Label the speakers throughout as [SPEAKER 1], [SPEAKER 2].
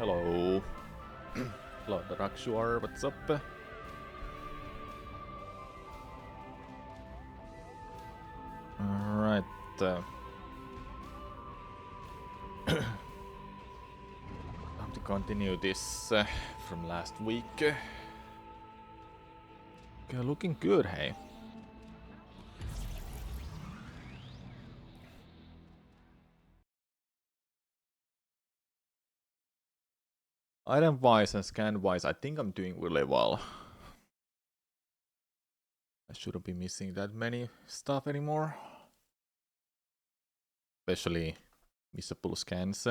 [SPEAKER 1] Hello. Hello, Daraxuar, what's up? Alright. Time to continue this from last week. Okay, looking good, hey. Item-wise and scan-wise, I think I'm doing really well. I shouldn't be missing that many stuff anymore. Especially missable scans.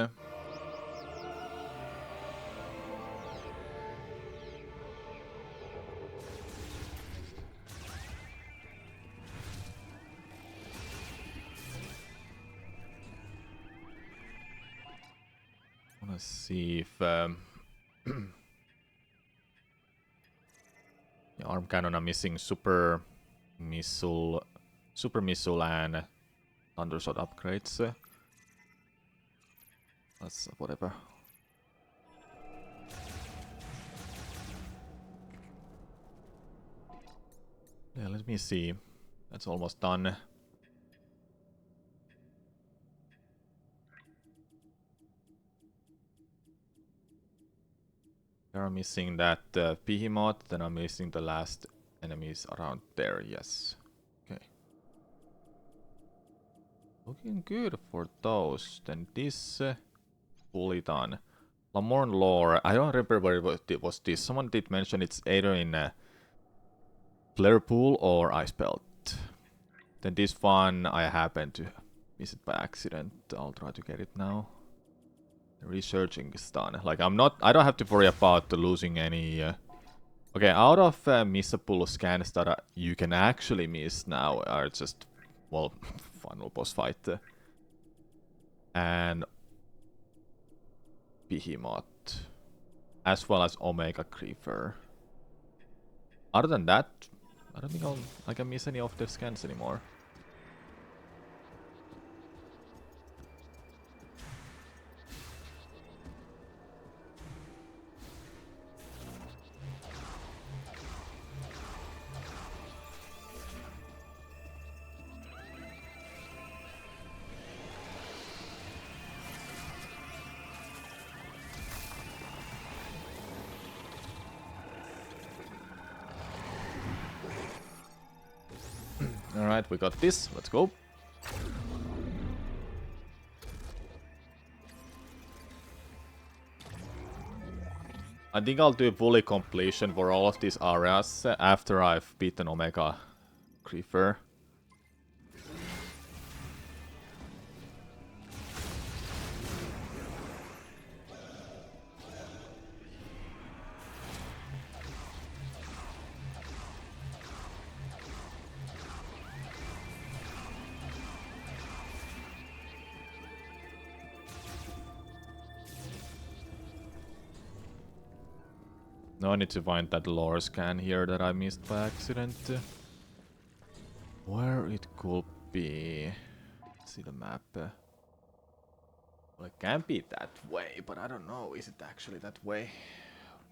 [SPEAKER 1] Let's see if the arm cannon are missing super missile and thundershot upgrades. That's whatever. Yeah, let me see. That's almost done. We are missing that behemoth, then I'm missing the last enemies around there, yes. Okay. Looking good for those. Then this fully done. Lamorne lore, I don't remember where it was this. Someone did mention it's either in Flare Pool or Ice Belt. Then this one, I happened to miss it by accident. I'll try to get it now. The researching is done. Like, I don't have to worry about losing any... Okay, out of missable scans that you can actually miss now are just, well, final boss fight. And Behemoth. As well as Omega Creeper. Other than that, I don't think I can miss any of the scans anymore. Alright, we got this. Let's go. I think I'll do fully completion for all of these areas after I've beaten Omega Creeper. Now I need to find that lore scan here that I missed by accident. Where it could be. Let's see the map. Well, it can be that way, but I don't know. Is it actually that way?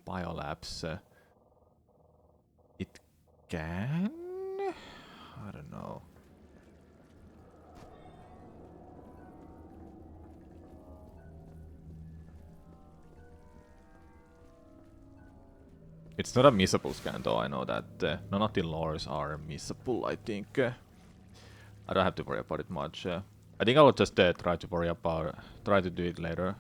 [SPEAKER 1] Biolabs. It can? I don't know. It's not a missable scan though, I know that. None of the lores are missable, I think. I don't have to worry about it much. I think I will just try to do it later.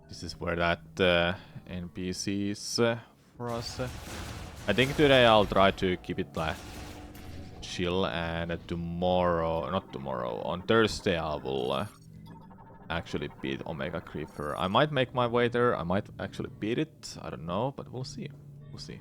[SPEAKER 1] This is where that NPC is for us. I think today I'll try to keep it like chill, and on Thursday I will actually beat Omega Creeper. I might make my way there, I might actually beat it, I don't know, but we'll see. We'll see.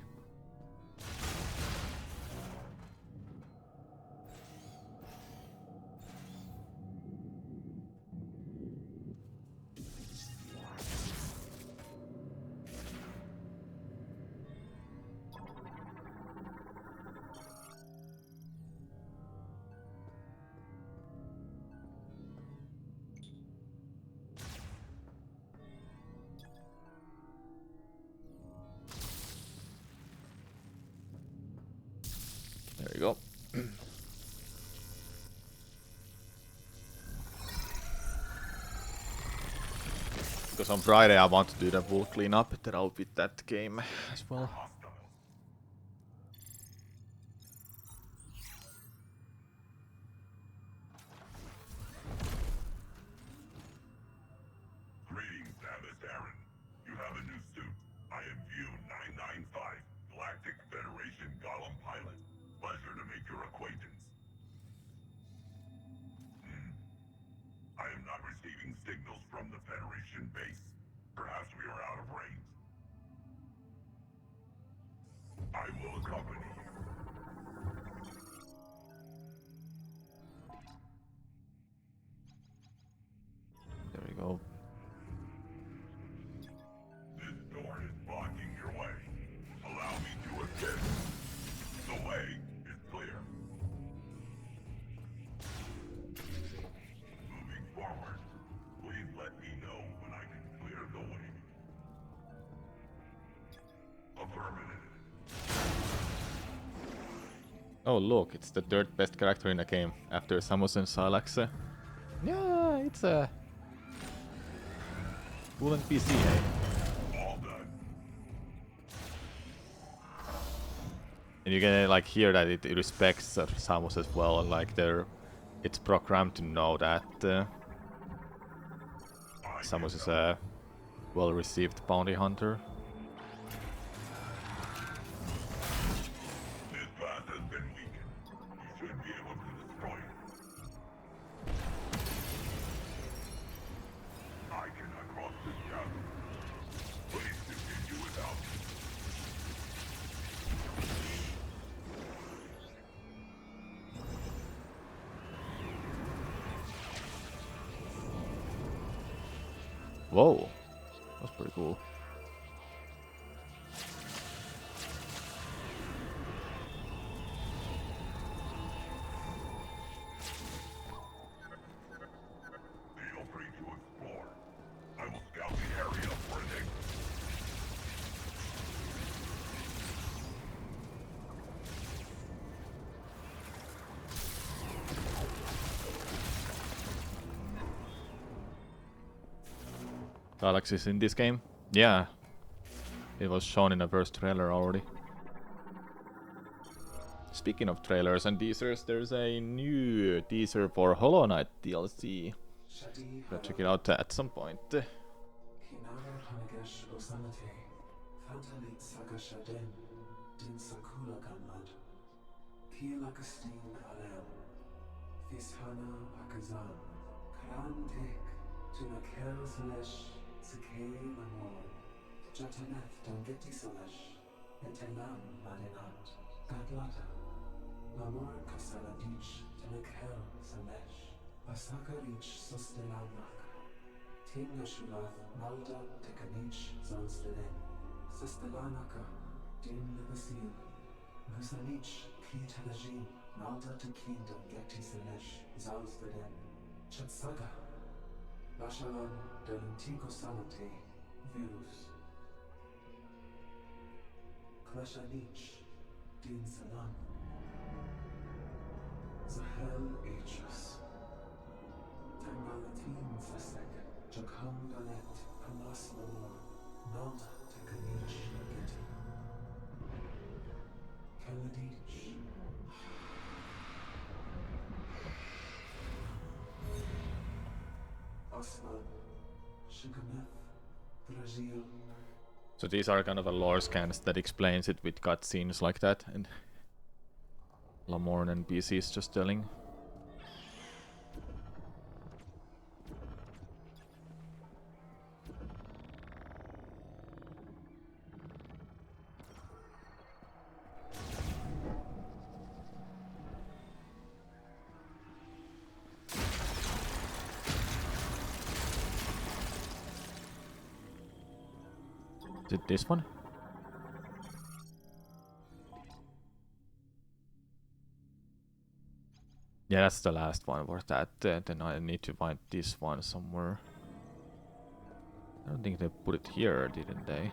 [SPEAKER 1] Because on Friday I want to do the full cleanup, then I'll beat that game as well. There we go.
[SPEAKER 2] This door is blocking your way. Allow me to assist. The way is clear. Moving forward. Please let me know when I can clear the way. Affirmative.
[SPEAKER 1] Oh look, it's the third best character in the game after Samus and Sylax. Yeah, it's a cool NPC, eh?
[SPEAKER 2] All done.
[SPEAKER 1] And you can like hear that it respects Samus as well, like it's programmed to know that Samus is a well-received bounty hunter.
[SPEAKER 2] This path has been weakened. You should be able to destroy it. I cannot cross this chasm. Please continue without me.
[SPEAKER 1] Whoa, that's pretty cool.
[SPEAKER 2] Feel free to explore. I will scout the area for an exit.
[SPEAKER 1] Galaxy's in this game? Yeah. It was shown in the first trailer already. Speaking of trailers and teasers, there's a new teaser for Hollow Knight DLC. Gotta check it out at some point. So these are kind of a lore scans that explains it with cutscenes like that, and Lamorne and BC is just telling. Is it this one? Yeah, that's the last one for that. Then I need to find this one somewhere. I don't think they put it here, didn't they?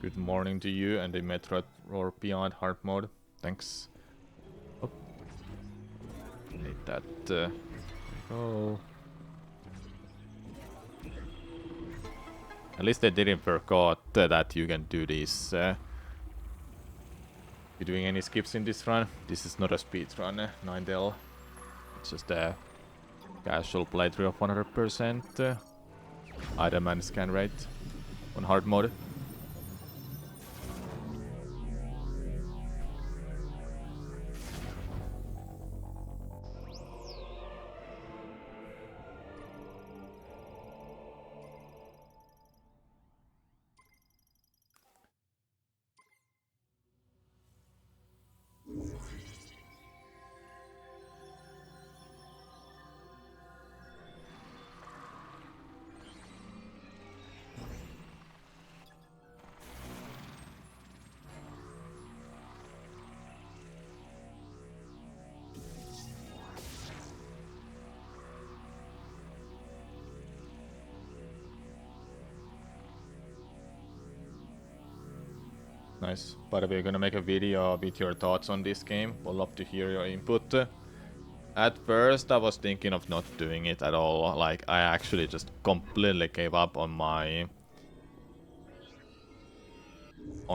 [SPEAKER 1] Good morning to you and the Metroid or Beyond hard mode. Thanks. Oh. Need that. There we go. At least they didn't forget that you can do this. You doing any skips in this run? This is not a speed run, 9del. It's just a casual playthrough of 100%. Item and scan rate on hard mode. Nice. By the way, we're gonna make a video with your thoughts on this game. Would love to hear your input. At first, I was thinking of not doing it at all. Like, I actually just completely gave up on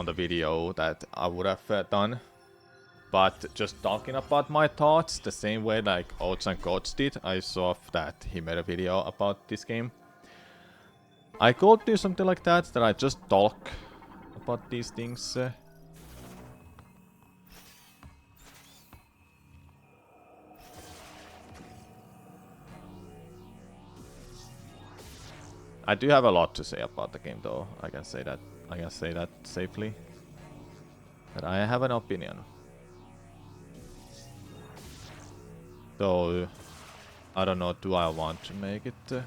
[SPEAKER 1] the video that I would have done. But just talking about my thoughts, the same way like Oats and Goats did, I saw that he made a video about this game. I could do something like that I just talk about these things. I do have a lot to say about the game, though. I can say that safely. But I have an opinion. Though I don't know, do I want to make it?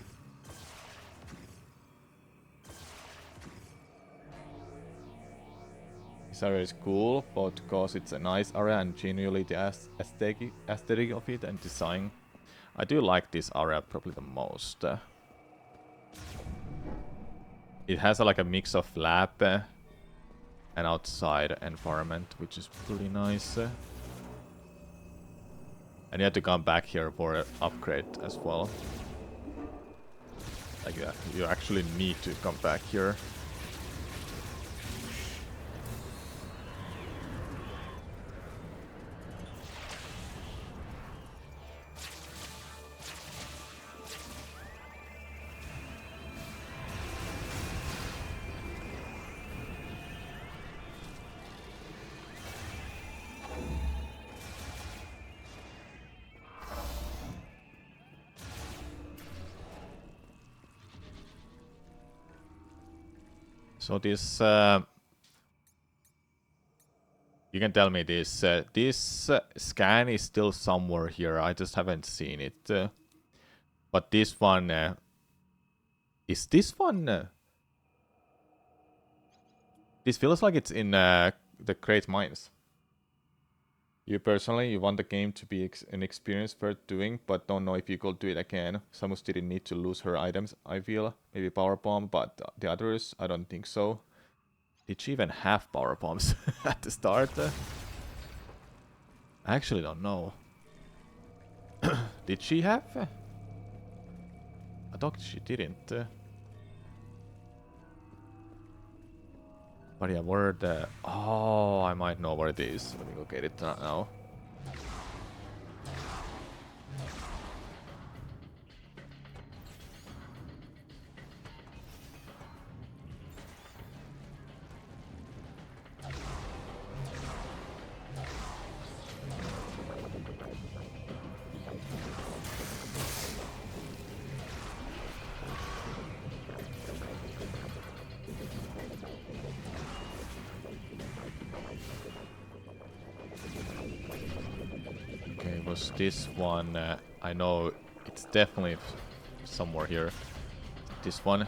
[SPEAKER 1] This area is cool, both because it's a nice area and genuinely the aesthetic of it and design. I do like this area probably the most. It has like a mix of lab and outside environment, which is pretty nice. And you have to come back here for an upgrade as well. Like you actually need to come back here. So this, you can tell me this. This scan is still somewhere here. I just haven't seen it. But this one, is this one? This feels like it's in the Great Mines. You personally, you want the game to be an experience worth doing, but don't know if you could do it again. Samus didn't need to lose her items, I feel. Maybe Power Bomb, but the others, I don't think so. Did she even have Power Bombs at the start? I actually don't know. Did she have? I thought she didn't. But yeah, where the... Oh, I might know where it is. Let me go get it now. Was this one? I know it's definitely somewhere here. This one.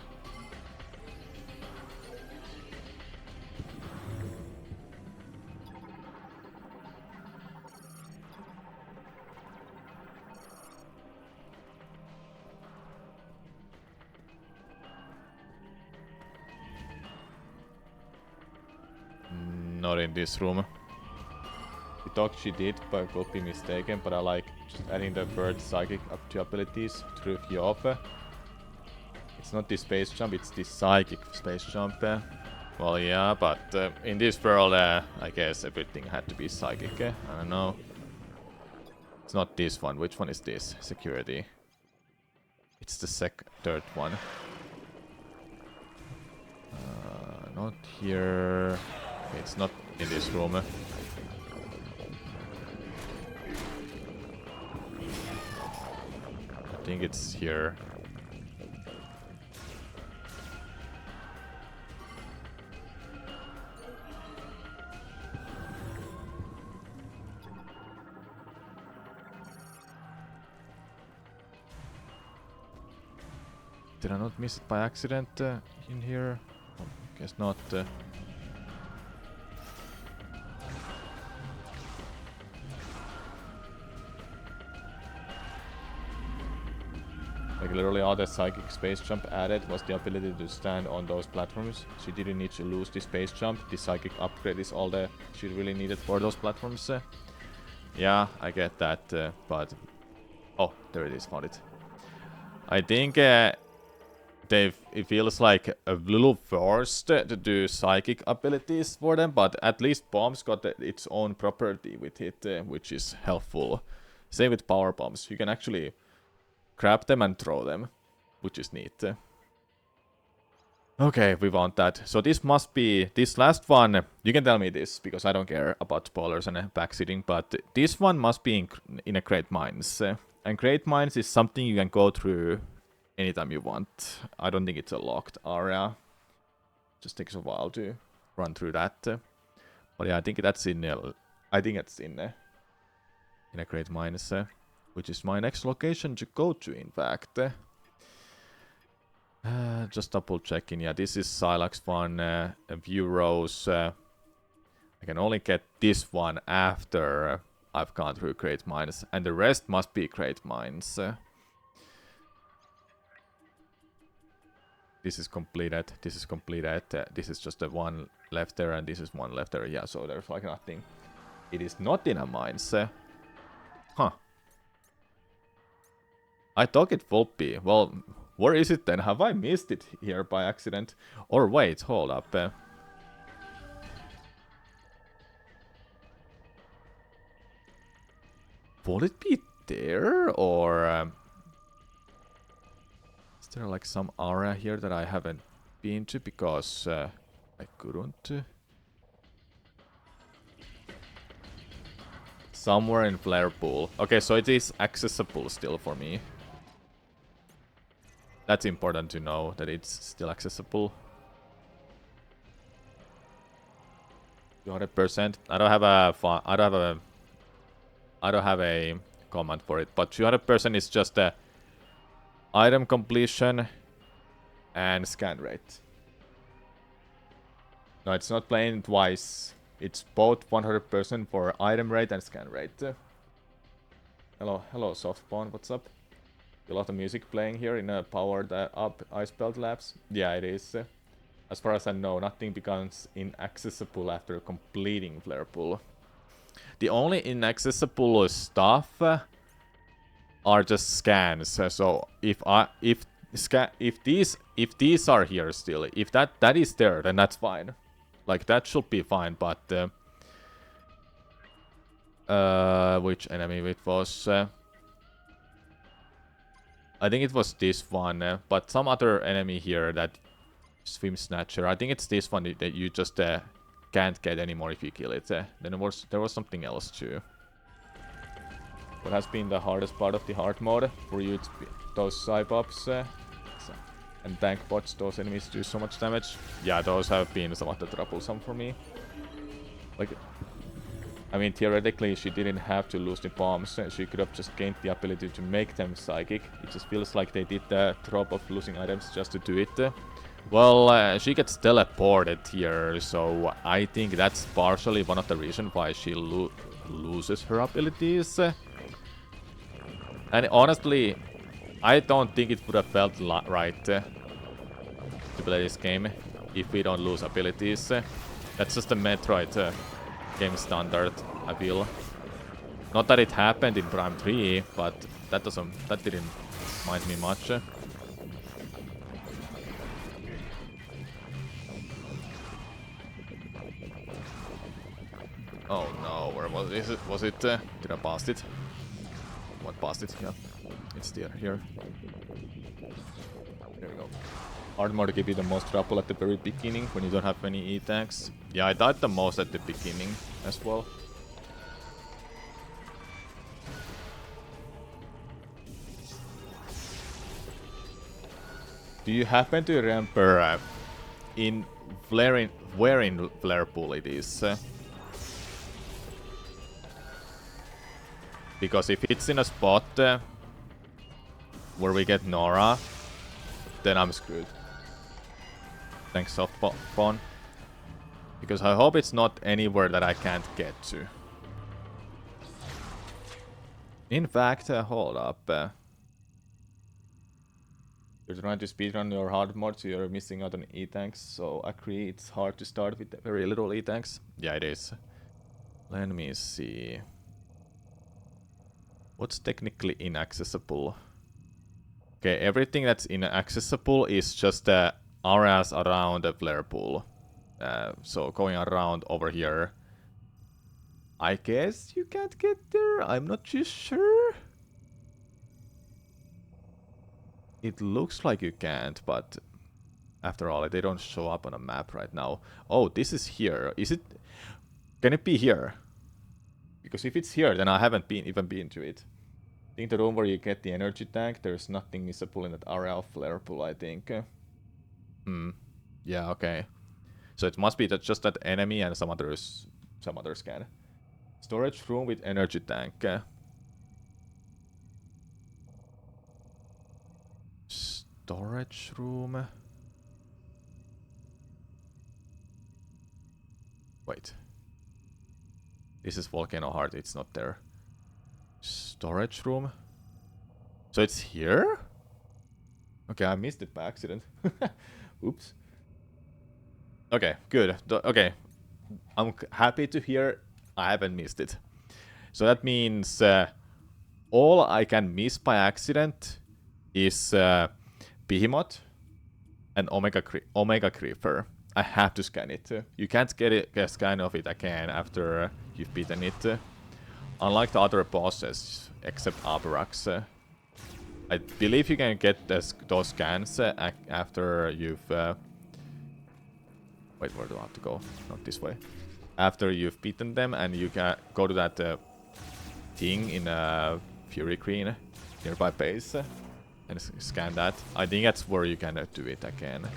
[SPEAKER 1] Not in this room. The thought she did, but could be mistaken, but I like just adding the bird psychic up to abilities through you off. It's not the space jump, it's the psychic space jump. Well, yeah, but in this world, I guess everything had to be psychic. I don't know. It's not this one. Which one is this? Security. It's the third one. Not here. Okay, it's not in this room. I think it's here. Did I not miss it by accident in here? Oh, guess not. Like literally all the psychic space jump added was the ability to stand on those platforms. She didn't need to lose the space jump. The psychic upgrade is all that she really needed for those platforms. Yeah, I get that, but... Oh, there it is, found it. I think it feels like a little forced to do psychic abilities for them, but at least bombs got its own property with it, which is helpful. Same with power bombs. You can actually grab them and throw them, which is neat. Okay, we want that. So this must be... This last one, you can tell me this, because I don't care about spoilers and backseating, but this one must be in a Great Mines. And Great Mines is something you can go through anytime you want. I don't think it's a locked area. Just takes a while to run through that. But yeah, I think that's in... I think it's in a Great Mines, which is my next location to go to, in fact. Just double checking. Yeah, this is Silax one. A few rows. I can only get this one after I've gone through Great Mines, and the rest must be Great Mines. This is completed. This is completed. This is just the one left there, and this is one left there. Yeah, so there's like nothing. It is not in a mines. Huh. I thought it would be. Well, where is it then? Have I missed it here by accident? Or wait, hold up. Would it be there? Or... is there like some area here that I haven't been to because I couldn't? Somewhere in Flare Pool. Okay, so it is accessible still for me. That's important to know that it's still accessible. 200%. I don't have a comment for it, but 200% is just a item completion and scan rate. No, it's not playing twice. It's both 100% for item rate and scan rate. Hello, Softpawn, what's up? A lot of music playing here in a powered up Icebelt Labs. Yeah, it is. As far as I know, nothing becomes inaccessible after completing Flare Pool. The only inaccessible stuff are just scans. So if these are here still, if that is there, then that's fine. Like that should be fine. But which enemy it was? I think it was this one, but some other enemy here that Swim Snatcher. I think it's this one that you just can't get anymore if you kill it. Then there was something else too. What has been the hardest part of the hard mode for you? Those Cybops and tank bots. Those enemies do so much damage. Yeah, those have been somewhat troublesome for me. Like, I mean, theoretically, she didn't have to lose the bombs. She could have just gained the ability to make them psychic. It just feels like they did the drop of losing items just to do it. Well, she gets teleported here, so I think that's partially one of the reasons why she loses her abilities. And honestly, I don't think it would have felt right to play this game if we don't lose abilities. That's just a Metroid game standard, I feel. Not that it happened in Prime 3, but that didn't mind me much. Oh no, where was it? Was it? Did I pass it? What passed it? Yeah, it's there. Here. There we go. Hard mode give you the most trouble at the very beginning when you don't have any E-tanks. Yeah, I died the most at the beginning as well. Do you happen to remember in where in Flare Pool it is? Because if it's in a spot where we get Nora, then I'm screwed. Thanks, Softbone. Because I hope it's not anywhere that I can't get to. In fact, hold up. You're trying to speedrun your hard mode, so you're missing out on E-tanks. So I agree, it's hard to start with very little E-tanks. Yeah, it is. Let me see. What's technically inaccessible? Okay, everything that's inaccessible is just areas around the flare pool. So going around over here. I guess you can't get there? I'm not too sure. It looks like you can't, but after all, they don't show up on a map right now. Oh, this is here. Is it? Can it be here? Because if it's here, then I haven't even been to it. I think the room where you get the energy tank, there's nothing visible in that area of flare pool, I think. Yeah, okay. So it must be that just that enemy and some others can. Storage room with energy tank. Storage room. Wait. This is Volcano Heart, it's not there. Storage room? So it's here? Okay, I missed it by accident. Oops. Okay, good. Okay. I'm happy to hear I haven't missed it. So that means all I can miss by accident is Behemoth and Omega Creeper. I have to scan it. You can't get a scan of it again after you've beaten it. Unlike the other bosses, except Abarax. I believe you can get those scans after you've... Wait, where do I have to go? Not this way. After you've beaten them and you can go to that thing in Fury Green nearby base and scan that. I think that's where you can do it again.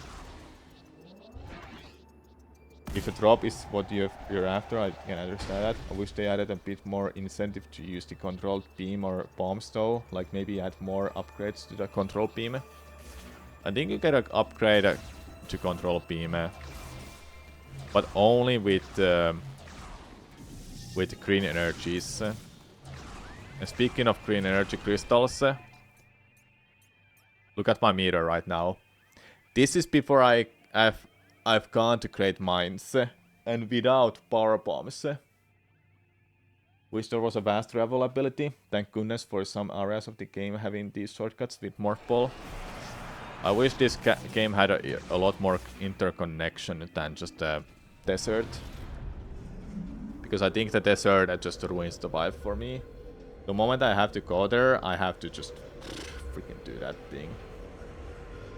[SPEAKER 1] If a drop is what you're after, I can understand that. I wish they added a bit more incentive to use the controlled beam or bombs though. Like maybe add more upgrades to the control beam. I think you get an upgrade to control beam. But only with green energies. And speaking of green energy crystals, look at my meter right now. This is before I've gone to Great Mines and without power bombs. Wish there was a fast travel ability. Thank goodness for some areas of the game having these shortcuts with Morph Ball. I wish this game had a lot more interconnection than just a desert. Because I think the desert just ruins the vibe for me. The moment I have to go there, I have to just freaking do that thing.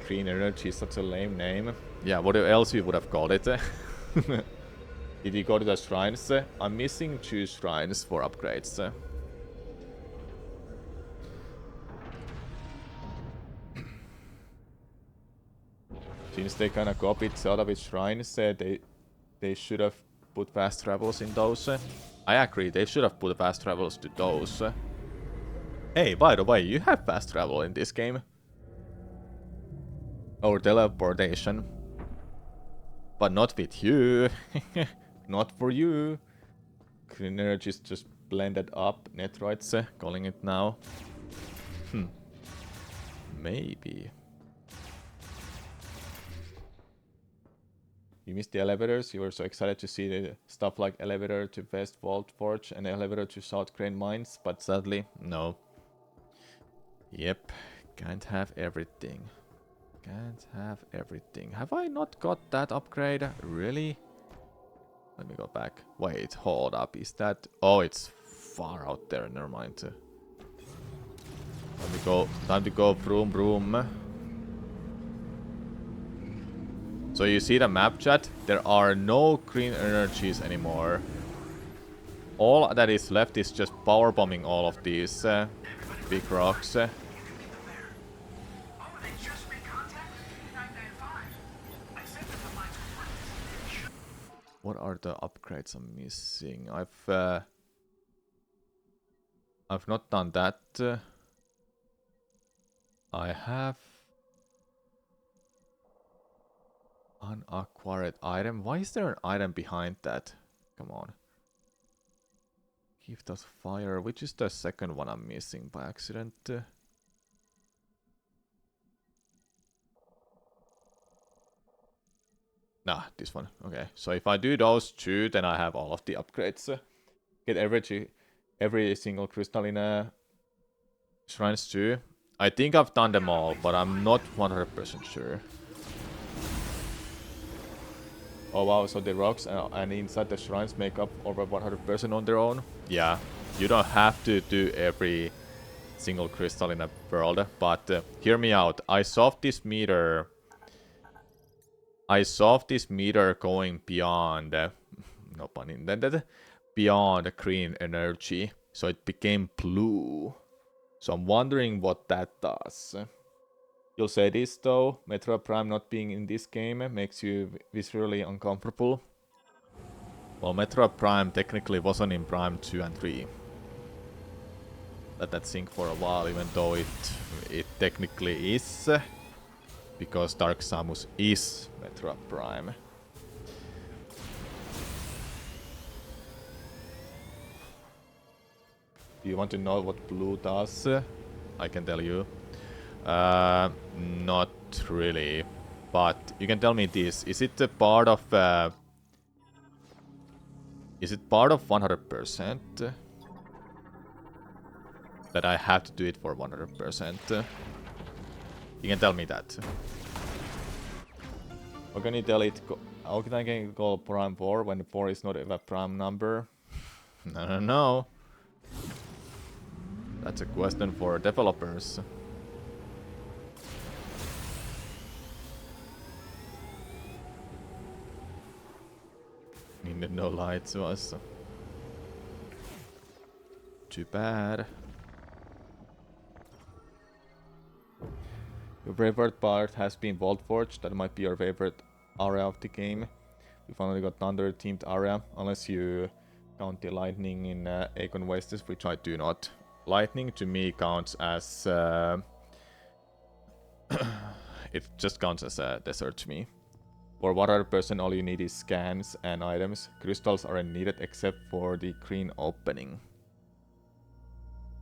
[SPEAKER 1] Green energy is such a lame name. Yeah, what else you would have called it? Did you go to the shrines? I'm missing 2 shrines for upgrades. Since they kinda copied Zelda with shrines, they should have put fast travels in those. I agree, they should have put fast travels to those. Hey, by the way, you have fast travel in this game. Or teleportation. But not with you. Not for you. Green energy is just blended up. Metroid's calling it now. Maybe. You missed the elevators. You were so excited to see the stuff like elevator to West Vault Forge and elevator to South Crane Mines, but sadly, no. Yep, can't have everything. Can't have everything. Have I not got that upgrade? Really? Let me go back. Wait, hold up. Is that... Oh, it's far out there. Never mind. Time to go. Time to go. Vroom, vroom. So you see the map, chat? There are no green energies anymore. All that is left is just power bombing all of these big rocks. What are the upgrades I'm missing? I've not done that. I have unacquired item. Why is there an item behind that? Come on. Gift us fire. Which is the second one I'm missing by accident? Nah, this one. Okay, so if I do those two, then I have all of the upgrades. Get every single crystal in shrines too. I think I've done them all, but I'm not 100% sure. Oh wow, so the rocks and inside the shrines make up over 100% on their own? Yeah, you don't have to do every single crystal in a world, but hear me out. I solved this meter going beyond, no pun intended, beyond green energy, so it became blue. So I'm wondering what that does. You'll say this though, Metroid Prime not being in this game makes you visually uncomfortable. Well, Metroid Prime technically wasn't in Prime 2 and 3. Let that sink for a while, even though it technically is. Because Dark Samus is Metroid Prime. Do you want to know what blue does? I can tell you. Not really. But you can tell me this. Is it a part of... is it part of 100%? That I have to do it for 100%? You can tell me that. How can you tell it? How can I call Prime 4 when 4 is not a prime number? No. That's a question for developers. Needed no light to us. Too bad. Your favorite part has been Vault Forge. That might be your favorite area of the game. We finally got Thunder themed area, unless you count the lightning in Aegon Wastes, which I do not. Lightning to me counts as it just counts as a desert to me. For 100% all you need is scans and items. Crystals aren't needed except for the green opening.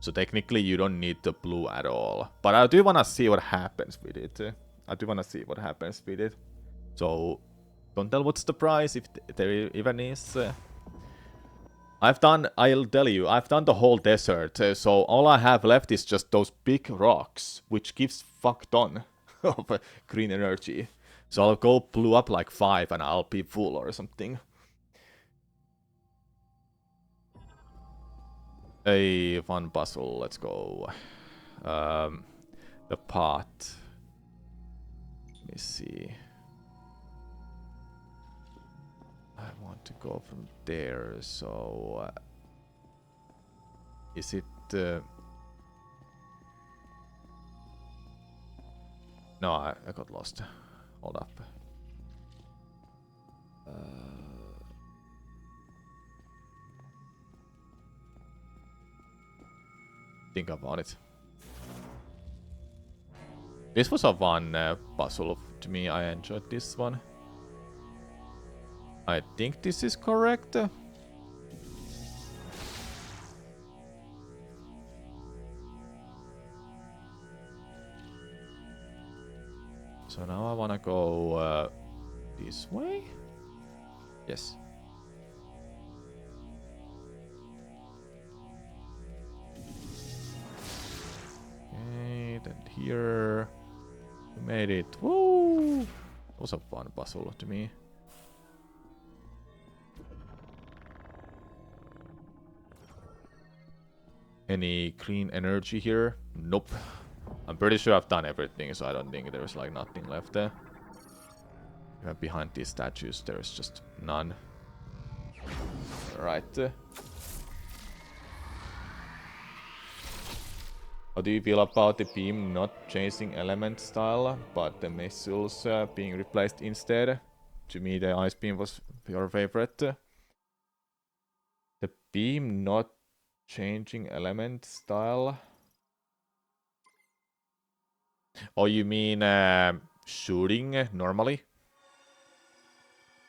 [SPEAKER 1] So technically you don't need the blue at all. But I do wanna see what happens with it. So don't tell what's the price if there even is. I'll tell you, I've done the whole desert. So all I have left is just those big rocks, which gives fuck ton of green energy. So I'll go blue up like 5 and I'll be full or something. A fun puzzle, let's go. The pot. Let me see. I want to go from there, so... is it... No, I got lost. Hold up. Think about it. This was a fun puzzle to me. I enjoyed this one. I think this is correct. So now I wanna go this way. Yes. Okay, then here. We made it. Woo! It was a fun puzzle to me. Any green energy here? Nope. I'm pretty sure I've done everything, so I don't think there's like nothing left there. Behind these statues, there's just none. Right. How do you feel about the beam not changing element style, but the missiles being replaced instead? To me, the ice beam was your favorite. The beam not changing element style? Oh, you mean shooting normally?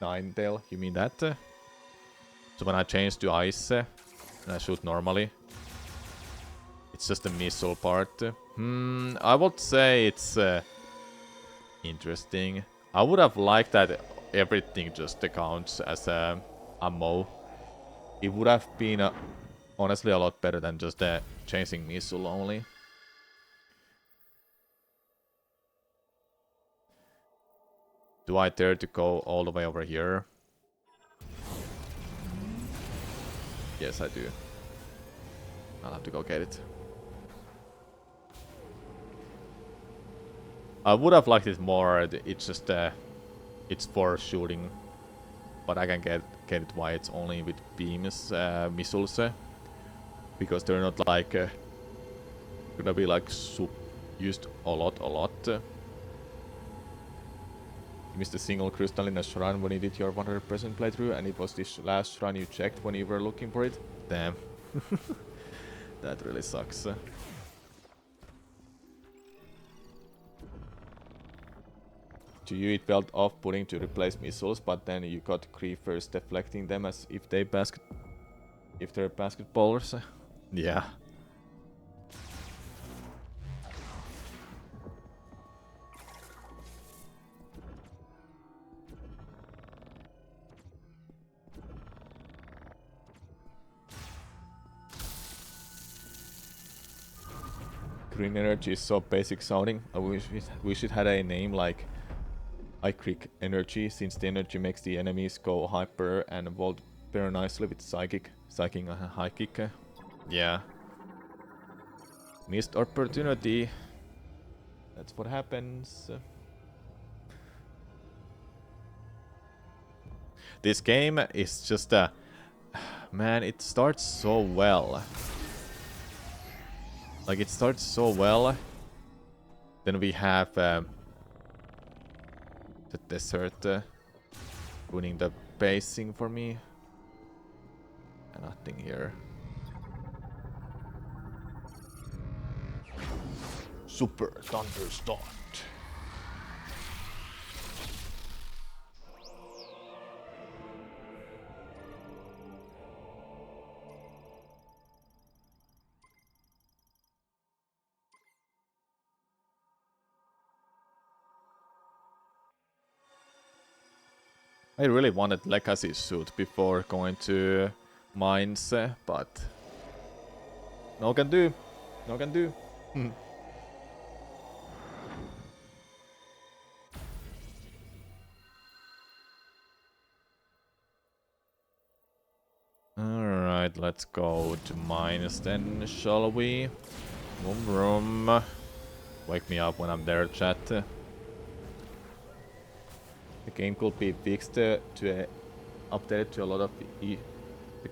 [SPEAKER 1] Ninetale, you mean that? So when I change to ice and I shoot normally, it's just the missile part. I would say it's interesting. I would have liked that everything just counts as ammo. It would have been honestly a lot better than just chasing missile only. Do I dare to go all the way over here? Yes, I do. I'll have to go get it. I would have liked it more. It's just it's for shooting, but I can get it why it's only with beams, missiles, because they're not like gonna be like used a lot. You missed a single crystal in a shrine when you did your 100% playthrough, and it was this last shrine you checked when you were looking for it. Damn, that really sucks. To you it felt off-putting to replace missiles, but then you got creepers deflecting them as if they're basketballers. Yeah. Green energy is so basic sounding. I wish it had a name like Iceric energy, since the energy makes the enemies go hyper and evolve very nicely with psychic a high kick. Yeah. Missed opportunity. That's what happens. This game is just man, it starts so well. Like, it starts so well. Then we have the desert ruining the pacing for me. And nothing here. Super Thunderstart. I really wanted Legacy suit before going to mines, but no can do. No can do. Alright, let's go to mines then, shall we? Vroom vroom. Wake me up when I'm there, chat. The game could be fixed updated to a lot of the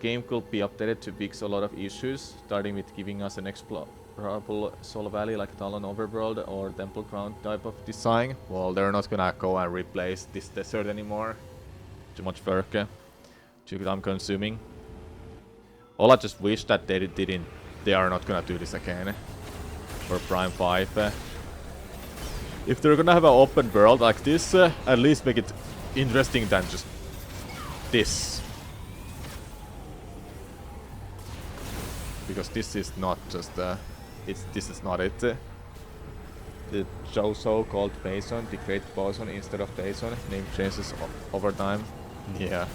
[SPEAKER 1] game could be updated to fix a lot of issues, starting with giving us an explorable Soul Valley like Talon Overworld or Temple Ground type of design. Well, they're not gonna go and replace this desert anymore. Too much work, too time consuming. All I just wish that they are not gonna do this again for Prime 5. If they're gonna have an open world like this, at least make it interesting than just this. Because this is not just this is not it. The Joso called Bason, the Great Boson instead of Bason. Name changes over time. Yeah.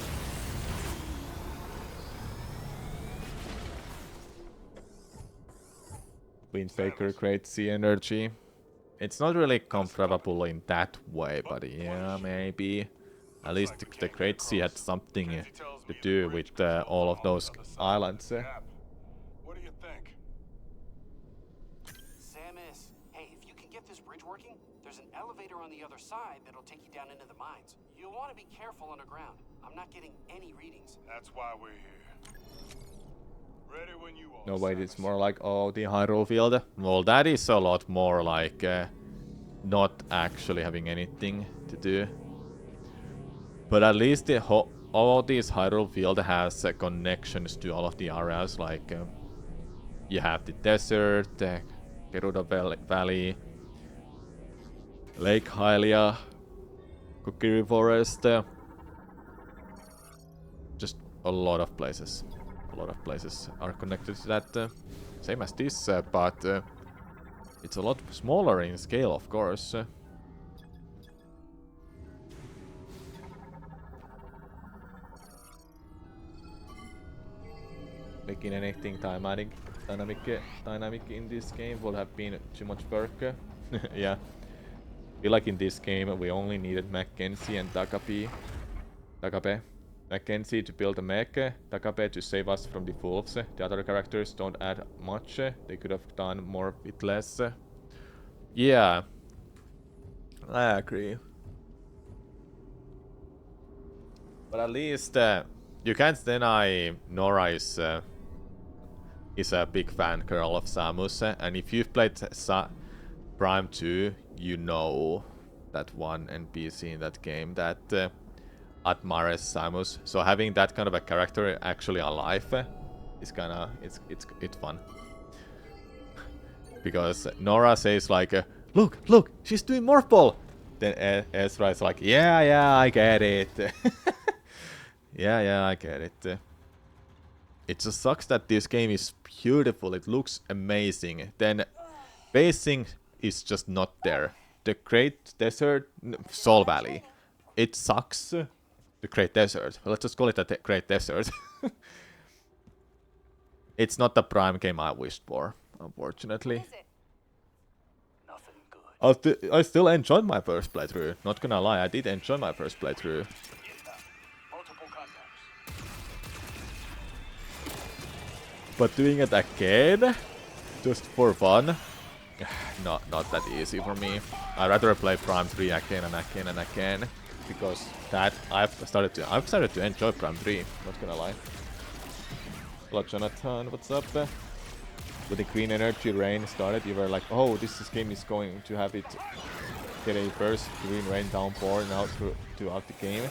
[SPEAKER 1] Wind Faker creates the energy. It's not really comfortable in that way, but yeah, maybe. At least the Great Sea had something to do with all of those islands.
[SPEAKER 2] What do you think?
[SPEAKER 3] Samus, hey, if you can get this bridge working, there's an elevator on the other side that'll take you down into the mines. You'll want to be careful underground. I'm not getting any readings.
[SPEAKER 2] That's why we're here. Ready when you are.
[SPEAKER 1] No way, it's
[SPEAKER 2] Samus.
[SPEAKER 1] more like, oh, the Hyrule Field. Well, that is a lot more like not actually having anything to do. But at least all of these Hyrule Field has connections to all of the areas. Like you have the desert, Gerudo Valley, Lake Hylia, Kokiri Forest. Just a lot of places. A lot of places are connected to that. Same as this, but it's a lot smaller in scale, of course. Making anything dynamic in this game would have been too much work. Yeah. I feel like in this game we only needed Mackenzie and Takabe. Mackenzie to build a mech, Takabe to save us from the wolves. The other characters don't add much. They could have done more with less. Yeah. I agree. But at least you can't deny Nora is a big fan girl of Samus, and if you've played Prime 2, you know that one NPC in that game that admires Samus. So having that kind of a character actually alive is kinda it's fun. Because Nora says like, look, she's doing Morph Ball. Then Ezra is like, yeah, I get it. yeah, I get it. It just sucks that this game is beautiful, it looks amazing. Then pacing is just not there. The Great Desert, Soul Valley, it sucks. The Great Desert, let's just call it a Great Desert. It's not the Prime game I wished for, unfortunately.
[SPEAKER 3] Nothing good.
[SPEAKER 1] I still enjoyed my first playthrough, not gonna lie, I did enjoy my first playthrough.
[SPEAKER 3] Multiple contacts.
[SPEAKER 1] But doing it again, just for fun, not that easy for me. I'd rather play Prime 3 again and again, because that I've started to enjoy Prime 3. Not gonna lie. Hello, Jonathan. What's up? When the green energy rain started, you were like, "Oh, this game is going to have it get a burst green rain downpour now throughout the game."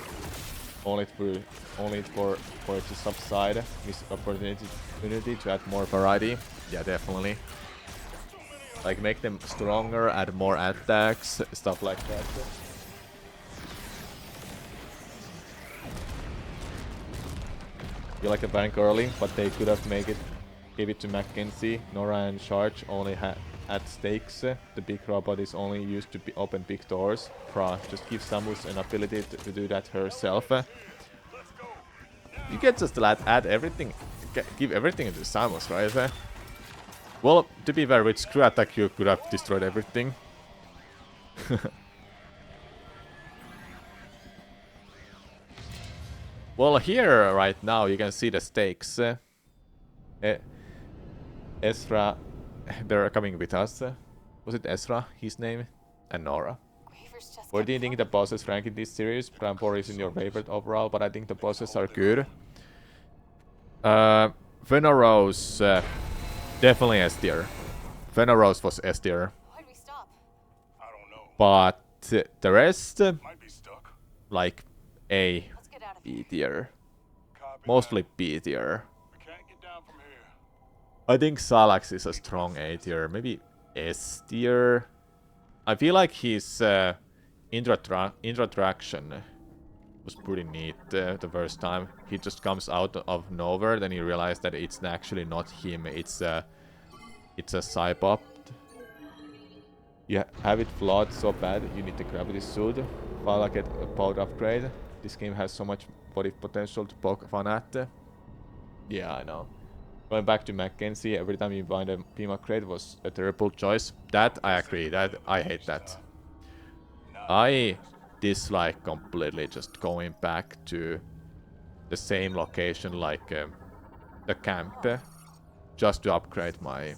[SPEAKER 1] Only for it to subside. Miss opportunity to add more variety. Yeah, definitely. Like make them stronger, add more attacks, stuff like that. You like a bank early, but they could have gave it to Mackenzie. Nora and Charge only had stakes. The big robot is only used to open big doors. Just give Samus an ability to do that herself. You can just add everything, give everything to Samus, right? Well, to be fair, with Screw Attack you could have destroyed everything. Well, here right now you can see the stakes. Ezra, they're coming with us. Was it Ezra, his name? And Nora. Where do you think the bosses rank in this series? Prime 4 isn't your favorite overall, but I think the bosses are good. Veneros, definitely S tier. Veneros was S tier.
[SPEAKER 4] Why'd we stop?
[SPEAKER 2] I don't know.
[SPEAKER 1] But the rest,
[SPEAKER 2] Might be stuck.
[SPEAKER 1] like A,
[SPEAKER 4] Let's get out of here.
[SPEAKER 1] B tier.
[SPEAKER 2] Copy
[SPEAKER 1] Mostly
[SPEAKER 2] that.
[SPEAKER 1] B tier.
[SPEAKER 2] We can't get down from here.
[SPEAKER 1] I think Salax is a strong A tier, maybe S tier. I feel like his introduction was pretty neat the first time. He just comes out of nowhere, then you realize that it's actually not him, it's a Cybop. You have it flawed so bad, you need the gravity suit. While I get a power upgrade, this game has so much body potential to poke fun at. Yeah, I know. Going back to Mackenzie, every time you find a Pima crate was a terrible choice. That I agree. That I hate that. I dislike completely just going back to the same location like the camp just to upgrade my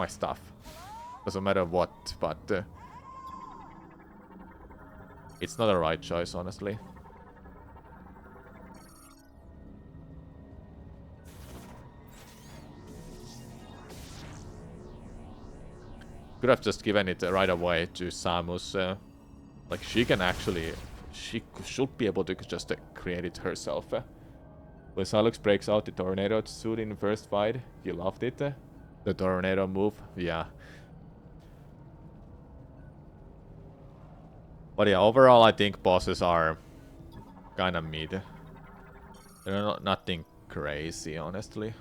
[SPEAKER 1] stuff. Doesn't matter what, but it's not a right choice, honestly. Could have just given it right away to Samus. Like, she can actually... She should be able to just create it herself. When Salux breaks out the tornado suit in the first fight, you loved it. The tornado move, yeah. But yeah, overall I think bosses are kinda mid. They're not nothing crazy, honestly.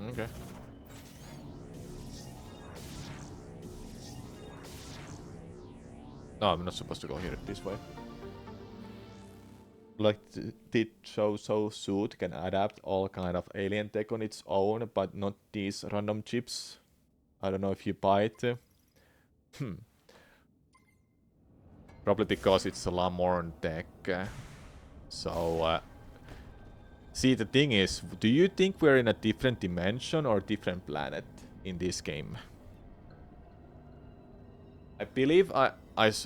[SPEAKER 1] Okay. No, I'm not supposed to go here this way. Like, did so suit can adapt all kind of alien tech on its own, but not these random chips. I don't know if you buy it. Probably because it's a lot more on tech. See, the thing is, do you think we're in a different dimension or different planet in this game? I believe I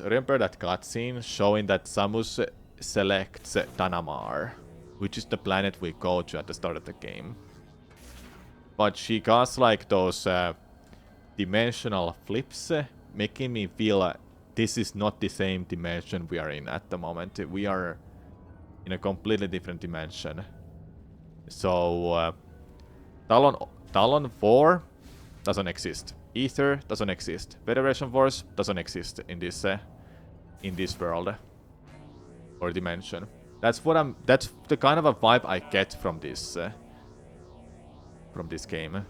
[SPEAKER 1] remember that cutscene showing that Samus selects Danamar, which is the planet we go to at the start of the game. But she got like those dimensional flips, making me feel like this is not the same dimension we are in at the moment. We are in a completely different dimension. So, Talon 4 doesn't exist. Ether doesn't exist. Federation Force doesn't exist in this world or dimension. That's the kind of a vibe I get from this game.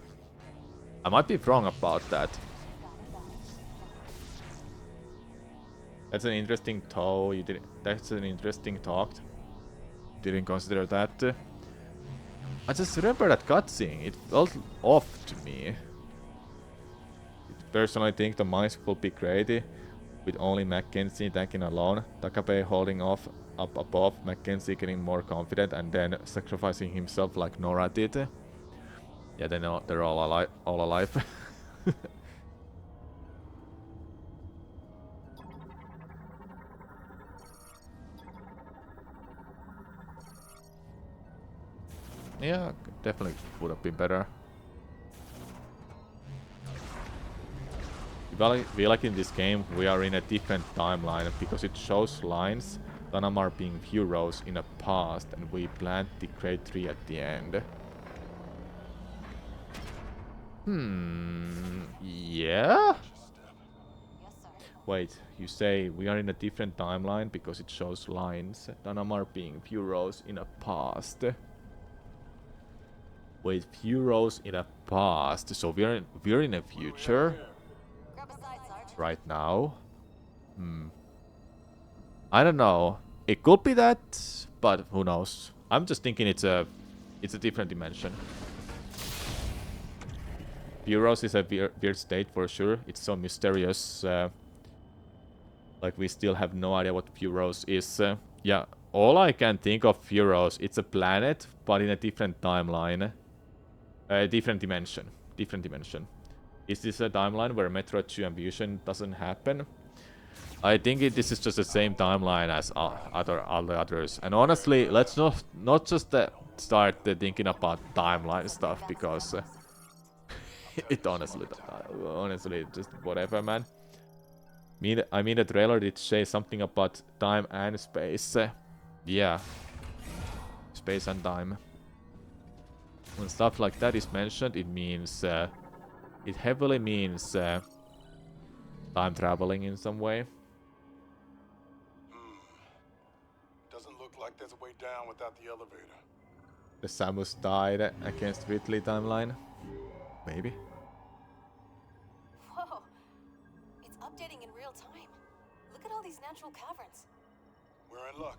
[SPEAKER 1] I might be wrong about that. That's an interesting That's an interesting talk. Didn't consider that. I just remember that cutscene. It felt off to me. I personally think the mines will be great with only Mackenzie tanking alone. Takabe holding off up above, Mackenzie getting more confident and then sacrificing himself like Nora did. Yeah, they're all alive. Yeah, definitely would have been better. I feel like in this game we are in a different timeline because it shows lines, Danamar being few rows in a past, and we plant the grade 3 at the end. Yeah? Wait, you say we are in a different timeline because it shows lines, Danamar being few rows in a past. Wait, few rows in a past, so we're in a future? Right now? I don't know. It could be that, but who knows? I'm just thinking it's a different dimension. Bureaus is a weird state for sure. It's so mysterious. Like we still have no idea what Bureaus is. Yeah, all I can think of Bureaus, it's a planet, but in a different timeline. Different dimension. Is this a timeline where Metroid 2 Ambition doesn't happen? I think this is just the same timeline as all the others. And honestly, let's not just start thinking about timeline stuff because it honestly, just whatever, man. I mean, the trailer did say something about time and space. Yeah, space and time. When stuff like that is mentioned, it means it heavily means time traveling in some way.
[SPEAKER 2] Doesn't look like there's a way down without the elevator.
[SPEAKER 1] The Samus died against Ridley timeline. Maybe.
[SPEAKER 4] Whoa. It's updating in real time. Look at all these natural caverns.
[SPEAKER 2] We're in luck.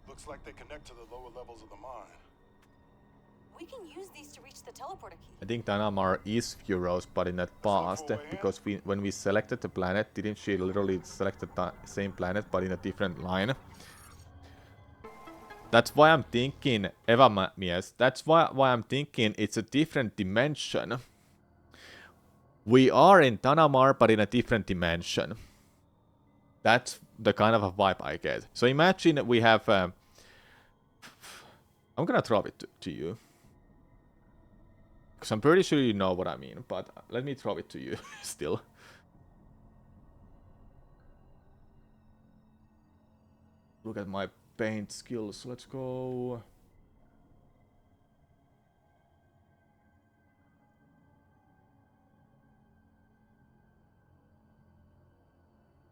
[SPEAKER 2] Looks like they connect to the lower levels of the mine.
[SPEAKER 4] We can use these to reach the teleporter key.
[SPEAKER 1] I think Dynamar is Furos, but in the past,
[SPEAKER 2] way in.
[SPEAKER 1] because when we selected the planet, didn't she literally select the same planet but in a different line? That's why I'm thinking, Eva Mies, that's why I'm thinking it's a different dimension. We are in Tanamar, but in a different dimension. That's the kind of a vibe I get. So imagine we have... I'm gonna drop it to you. Because I'm pretty sure you know what I mean, but let me drop it to you still. Look at my paint skills. Let's go.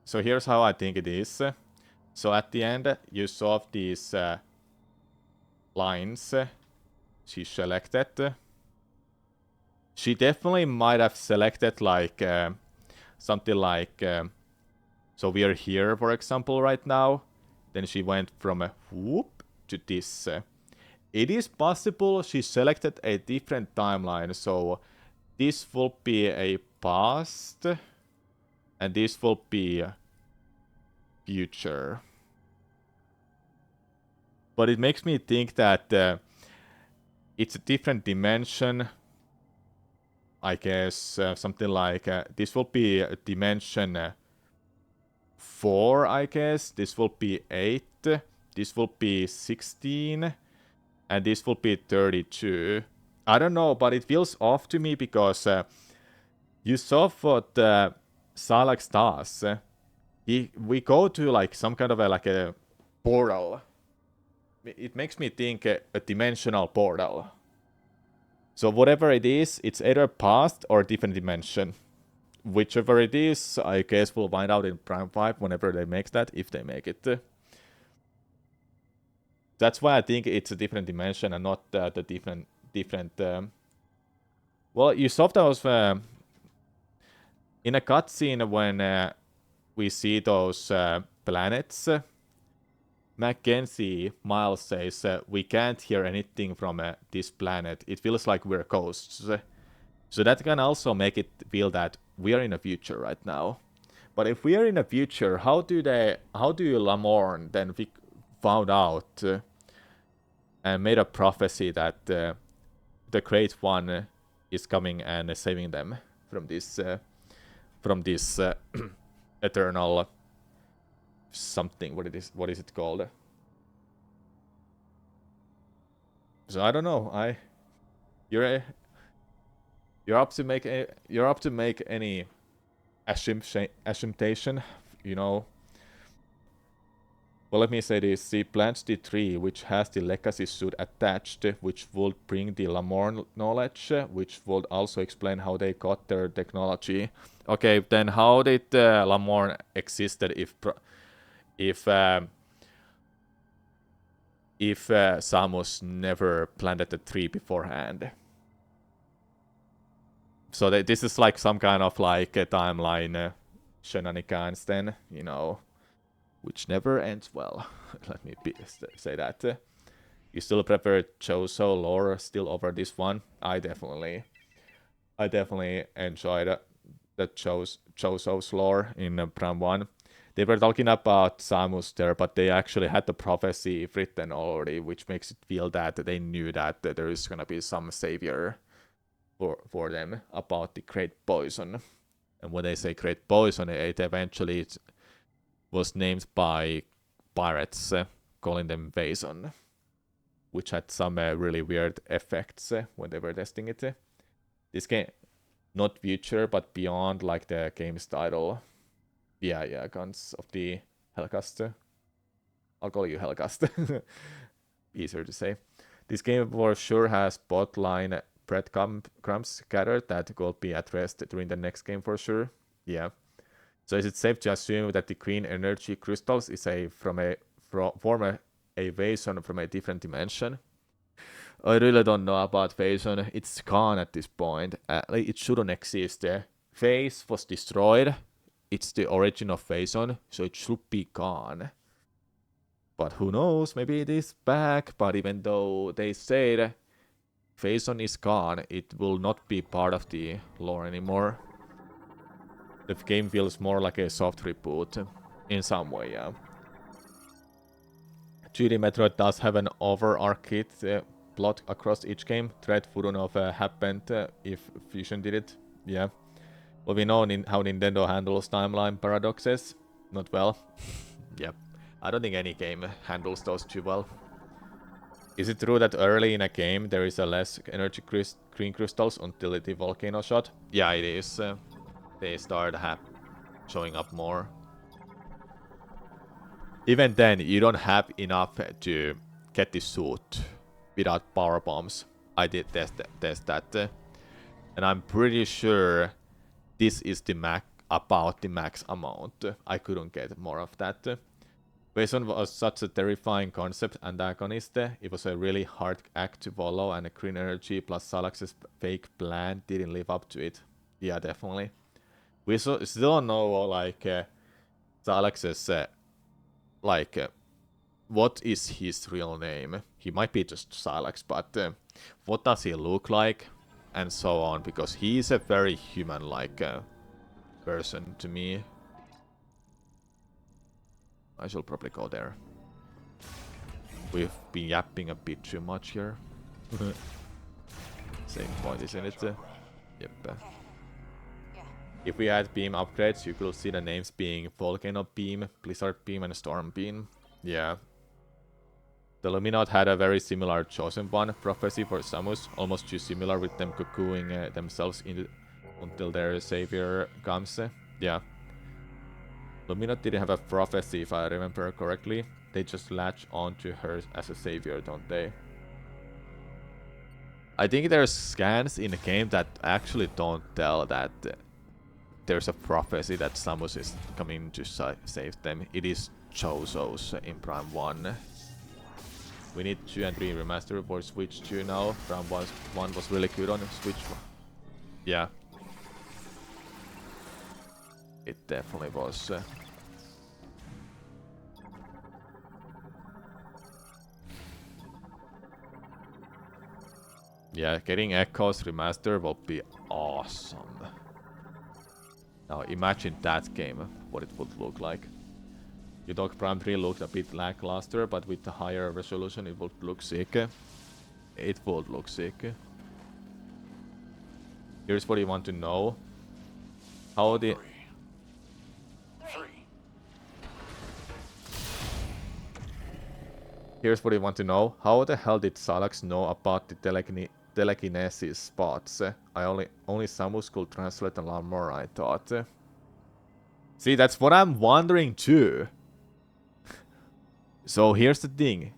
[SPEAKER 1] So here's how I think it is. So at the end, you solve these lines she selected. She definitely might have selected like something like... so we are here, for example, right now. Then she went from a whoop to this. It is possible she selected a different timeline. So this will be a past. And this will be a future. But it makes me think that it's a different dimension. I guess something like this will be a dimension 4, I guess. This will be 8. This will be 16. And this will be 32. I don't know, but it feels off to me because you saw what Salax does. We go to like some kind of a portal. It makes me think a dimensional portal. So whatever it is, it's either past or different dimension. Whichever it is, I guess we'll find out in Prime 5 whenever they make that, if they make it. That's why I think it's a different dimension and not the different... Well, you saw those... in a cutscene when we see those planets... Mackenzie, Miles says, we can't hear anything from this planet. It feels like we're ghosts. So that can also make it feel that we are in a future right now. But if we are in a future, how do Lamorne then found out and made a prophecy that the Great One is coming and saving them from this eternal something? What is it called? So I don't know. You're up to make any assumption, you know. Well, let me say this. She plants the tree which has the legacy suit attached, which would bring the Lamorne knowledge, which would also explain how they got their technology. Okay, then how did Lamorne existed if Samus never planted the tree beforehand? So this is like some kind of like a timeline shenanigans then, you know, which never ends well. Let me say that. You still prefer Chozo lore still over this one? I definitely enjoyed the Chozo's lore in Pram 1. They were talking about Samus there, but they actually had the prophecy written already, which makes it feel that they knew that there is gonna be some savior for them about the Great Poison. And when they say Great Poison, it eventually was named by pirates, calling them Vason, which had some really weird effects when they were testing it. This game, not future, but beyond, like the game's title. Yeah, Guns of the Hellcast. I'll call you Hellcast. Easier to say. This game for sure has botline breadcrumbs scattered that will be addressed during the next game for sure. Yeah. So is it safe to assume that the green energy crystals is form a Vason from a different dimension? I really don't know about Vason. It's gone at this point. It shouldn't exist. Phase was destroyed. It's the origin of Vason, so it should be gone. But who knows? Maybe it is back. But even though they said Vason is gone, it will not be part of the lore anymore. The game feels more like a soft reboot in some way, yeah. 2D Metroid does have an overarching plot across each game. Thread wouldn't have happened if Fusion did it. Yeah. Well, we know how Nintendo handles timeline paradoxes. Not well. Yep. I don't think any game handles those too well. Is it true that early in a game there is a less energy green crystals until the volcano shot? Yeah, it is. They start showing up more. Even then, you don't have enough to get the suit without power bombs. I did test that. And I'm pretty sure this is about the max amount. I couldn't get more of that. Vason was such a terrifying concept antagonist. It was a really hard act to follow, and a green energy plus Salax's fake plan didn't live up to it. Yeah, definitely. We still don't know, like, Salax's, what is his real name? He might be just Salax, but what does he look like? And so on, because he is a very human-like person to me. I shall probably go there. We've been yapping a bit too much here. Same point, isn't it? Yep. If we had beam upgrades, you could see the names being Volcano Beam, Blizzard Beam, and Storm Beam. Yeah. The Luminot had a very similar Chosen One prophecy for Samus, almost too similar with them cocooning themselves until their savior comes. Yeah. Luminot didn't have a prophecy, if I remember correctly. They just latch onto her as a savior, don't they? I think there's scans in the game that actually don't tell that there's a prophecy that Samus is coming to save them. It is Chozo's in Prime 1. We need 2 and 3 remaster for Switch 2 now. Prime 1 was really good on Switch 1. Yeah. It definitely was. Yeah, getting Echoes remaster will be awesome. Now imagine that game, what it would look like. You Dog Prime 3 looked a bit lackluster, but with the higher resolution it would look sick. It would look sick. Here's what you want to know. How the... Here's what you want to know. How the hell did Salax know about the telekinesis spots? Only Samus could translate a lot more, I thought. See, that's what I'm wondering too. So here's the thing.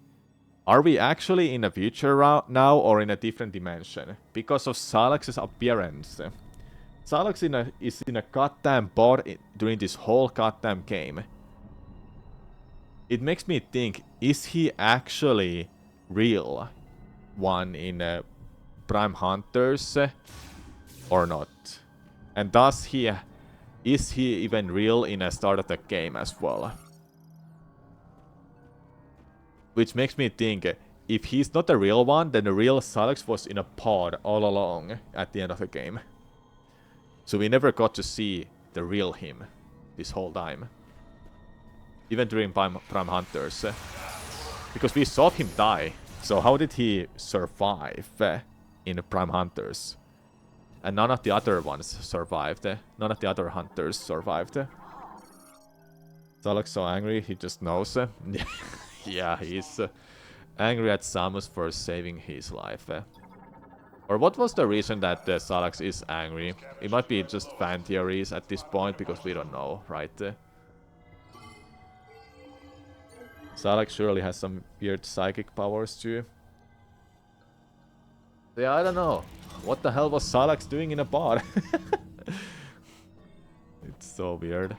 [SPEAKER 1] Are we actually in a future now or in a different dimension? Because of Salax's appearance. Salax is in a goddamn bod during this whole goddamn game. It makes me think, is he actually real one in Prime Hunters or not? And is he even real in a start of the game as well? Which makes me think, if he's not the real one, then the real Salax was in a pod all along at the end of the game. So we never got to see the real him this whole time. Even during Prime Hunters. Because we saw him die. So how did he survive in Prime Hunters? And none of the other ones survived. None of the other hunters survived. Salax so angry, he just knows. Yeah, he's angry at Samus for saving his life. Or what was the reason that Salax is angry? It might be just fan theories at this point, because we don't know, right? Salax surely has some weird psychic powers too. Yeah, I don't know. What the hell was Salax doing in a pod? It's so weird.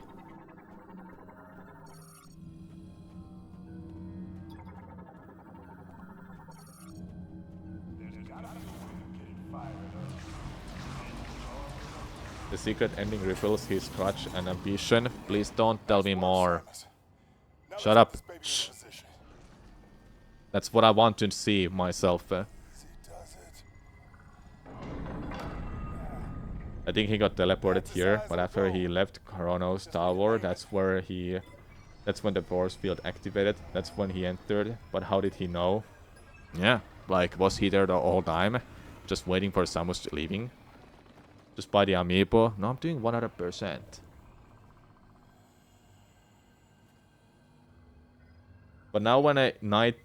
[SPEAKER 1] the secret ending reveals his grudge and ambition. Please don't tell me more. Shut up. Shh. That's what I want to see myself. I think he got teleported here, but after he left Chrono's tower, that's when the force field activated. That's when he entered. But how did he know? Yeah, like, was he there the whole time? Just waiting for Samus leaving? Just buy the amiibo? No, I'm doing 100%. But now when a knight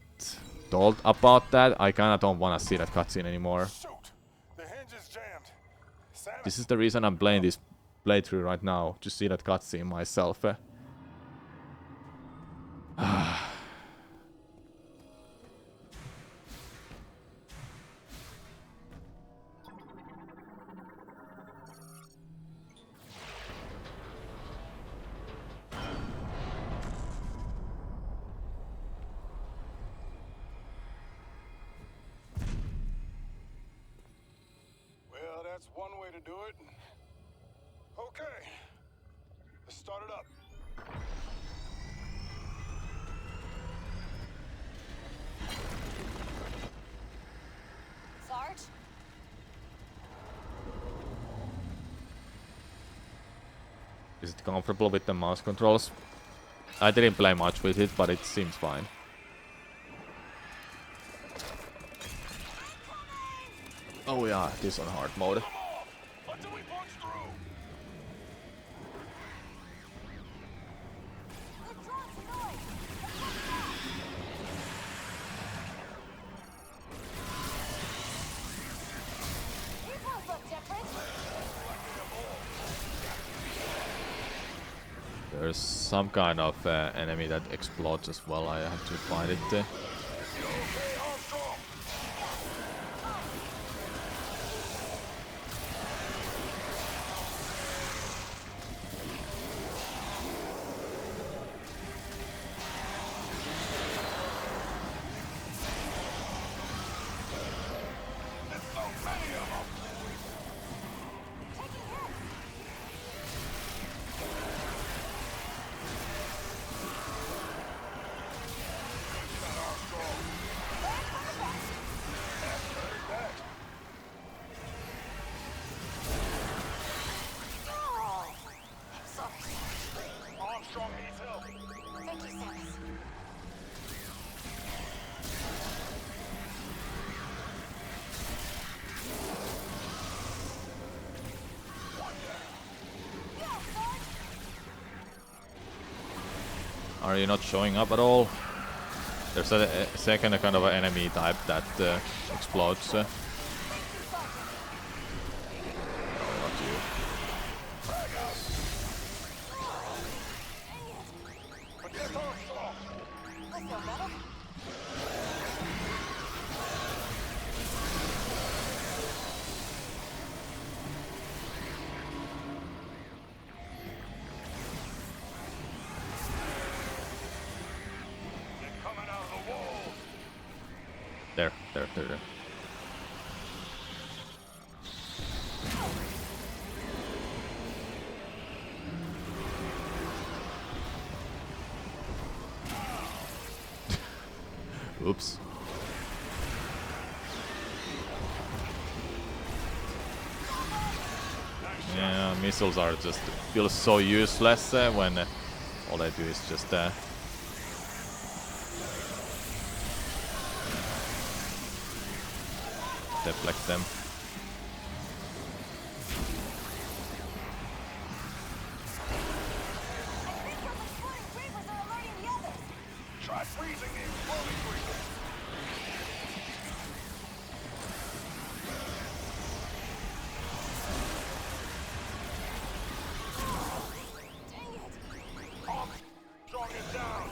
[SPEAKER 1] told about that, I kinda don't wanna see that cutscene anymore. This is the reason I'm playing this playthrough right now, to see that cutscene myself.
[SPEAKER 2] Well, that's one way to do it. Okay. Let's start it up.
[SPEAKER 4] Sarge?
[SPEAKER 1] Is it comfortable with the mouse controls? I didn't play much with it, but it seems fine. Oh yeah, this on hard mode.
[SPEAKER 2] Until we punch through.
[SPEAKER 4] These ones look different.
[SPEAKER 1] There's some kind of enemy that explodes as well. I have to find it.
[SPEAKER 2] Okay, Armstrong. There's so many of them.
[SPEAKER 4] Taking hits. Oh, sorry.
[SPEAKER 2] Armstrong needs help.
[SPEAKER 4] Thank you, Samus. Go, Sarge!
[SPEAKER 1] Are you not showing up at all? There's a second kind of enemy type that explodes. No, not you.
[SPEAKER 2] Protect Armstrong.
[SPEAKER 4] I feel better.
[SPEAKER 2] They're coming out of the wall.
[SPEAKER 1] There. Oops. Yeah, missiles are just feel so useless when all I do is just deflect them.
[SPEAKER 4] I think those exploding creepers are alerting the others.
[SPEAKER 2] Try freezing the exploding creatures.
[SPEAKER 4] Dang it.
[SPEAKER 2] Armstrong is down.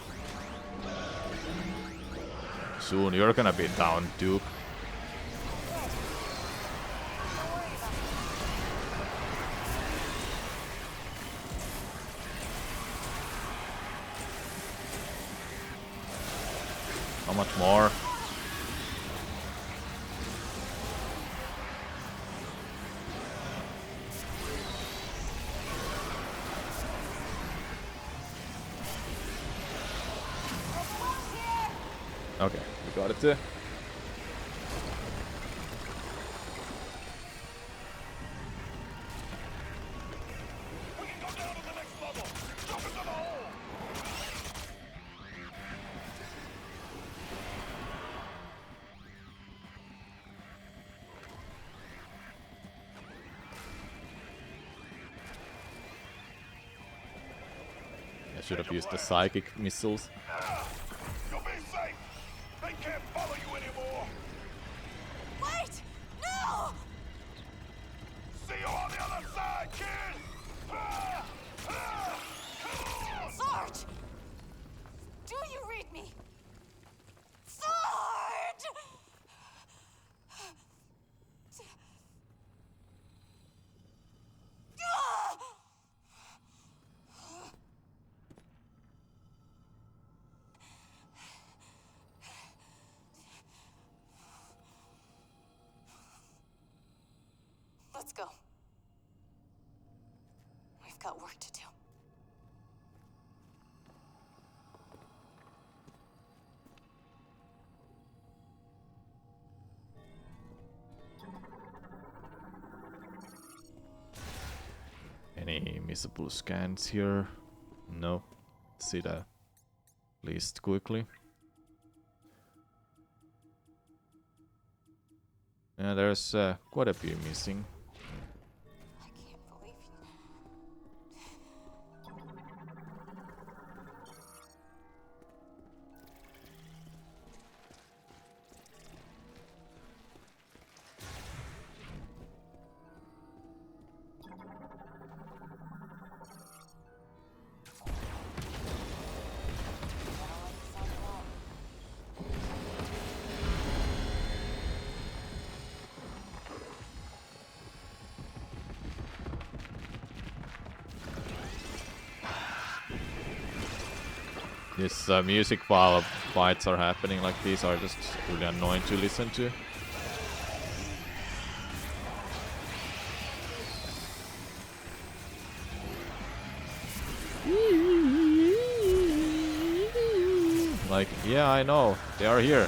[SPEAKER 1] Soon you're gonna be down, Duke.
[SPEAKER 4] Don't worry about it.
[SPEAKER 1] How much more? Okay, we got it. I should have used the psychic missiles.
[SPEAKER 2] You'll be safe. They can't follow you anymore.
[SPEAKER 4] Wait! No!
[SPEAKER 2] See you on the other side, kid.
[SPEAKER 4] Sarge! Do you read me? Sarge! Let's go. We've got work to do.
[SPEAKER 1] Any missable scans here? No. Let's see the list quickly. Yeah, there's quite a few missing.
[SPEAKER 4] I can't believe you.
[SPEAKER 1] This music while fights are happening like these are just really annoying to listen to. Like, yeah, I know, they are here.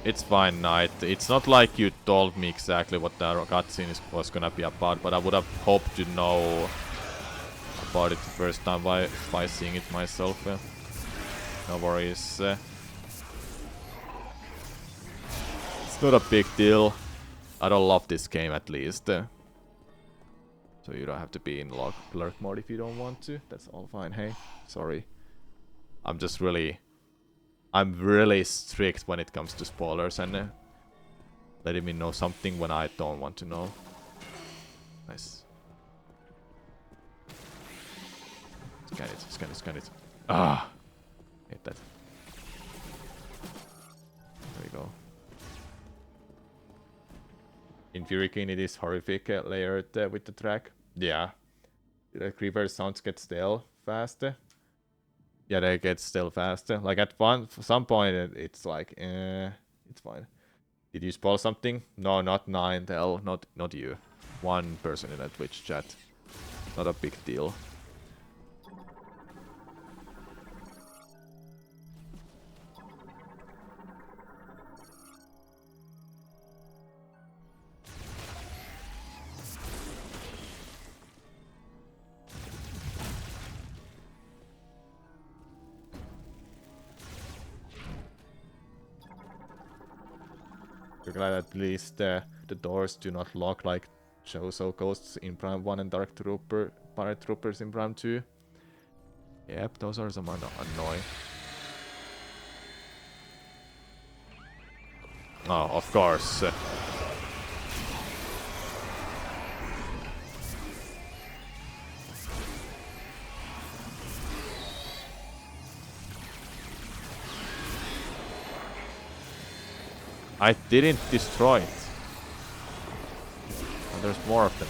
[SPEAKER 1] It's fine, Knight. It's not like you told me exactly what the cutscene was gonna be about, but I would have hoped to know about it the first time by seeing it myself. No worries. It's not a big deal. I don't love this game at least. So you don't have to be in lurk mode if you don't want to. That's all fine. Hey, sorry. I'm really strict when it comes to spoilers and letting me know something when I don't want to know. Nice. Scan it, scan it, scan it. Ah! Hate that. There we go. In Fury King it is horrific layered with the track. Yeah. The creeper sounds get stale fast. Yeah, they get still faster. Like at some point, it's like, it's fine. Did you spoil something? No, not 9tel, not you. One person in a Twitch chat. Not a big deal. You're glad at least the doors do not lock like Chozo Ghosts in Prime 1 and Dark Pirate Troopers in Prime 2. Yep, those are some annoying. Oh, of course. I didn't destroy it. And there's more of them.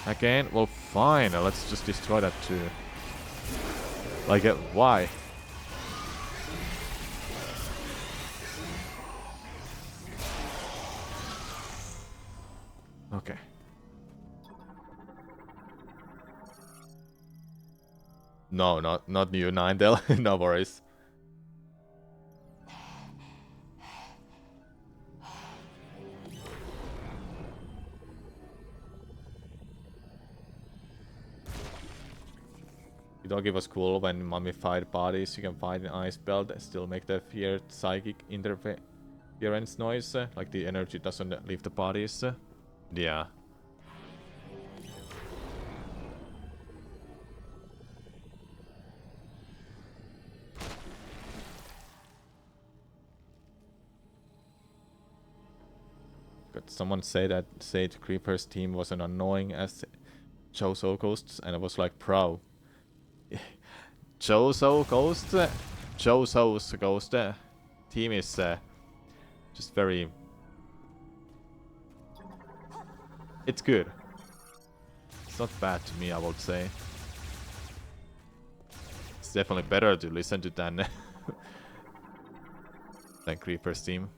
[SPEAKER 1] Again? Well, fine. Let's just destroy that too. Like, why? Okay. No, not new Ninetale. No worries. You don't give us cool when mummified bodies you can find in ice belt and still make the feared psychic interference noise. Like the energy doesn't leave the bodies. Yeah. Got someone say that Sage Creeper's team was an annoying as Chozo Ghosts, and I was like, bro. Chozo's Ghost team is just very... It's good. It's not bad to me, I would say. It's definitely better to listen to than than Creeper's team.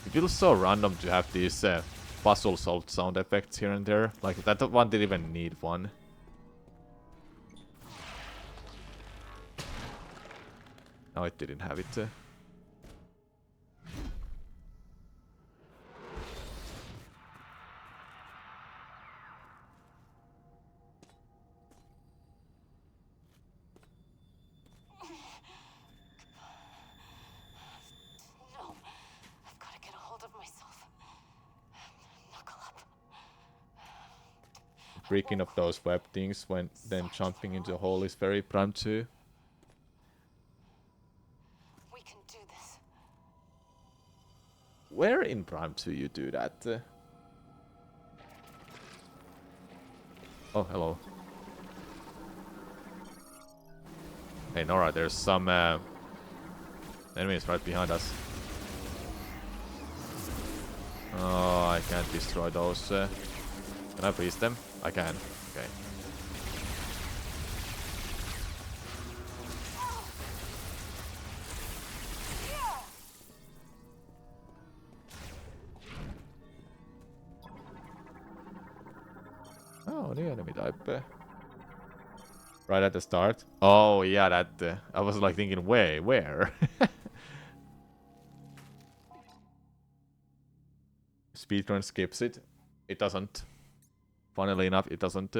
[SPEAKER 1] It feels so random to have these puzzle solved sound effects here and there. Like that one didn't even need one. No, it didn't have it.
[SPEAKER 4] No. I've got to get a hold of myself. Knuckle up.
[SPEAKER 1] Breaking of those web things when then jumping into a hole is very prime too.
[SPEAKER 4] We can do this.
[SPEAKER 1] Where in Prime 2 you do that? Oh, hello. Hey, Nora, there's some enemies right behind us. Oh, I can't destroy those. Can I freeze them? I can. Okay. Oh, the enemy type. Right at the start. Oh, yeah, that... I was like thinking, where? Speedrun skips it. It doesn't. Funnily enough, it doesn't.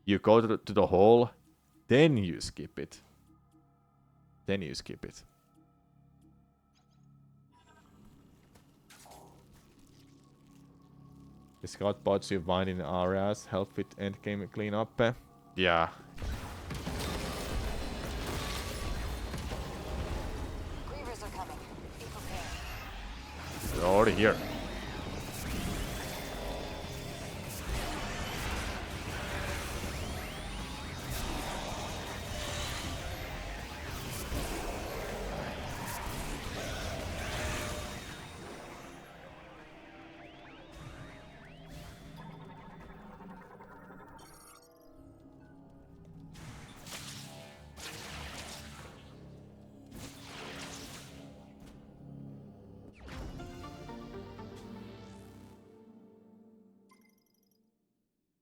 [SPEAKER 1] You go to the hole, then you skip it. Then you skip it. The scout bots you find in areas help with endgame cleanup. Yeah.
[SPEAKER 4] Grievers are coming. Be prepared.
[SPEAKER 1] They're already here.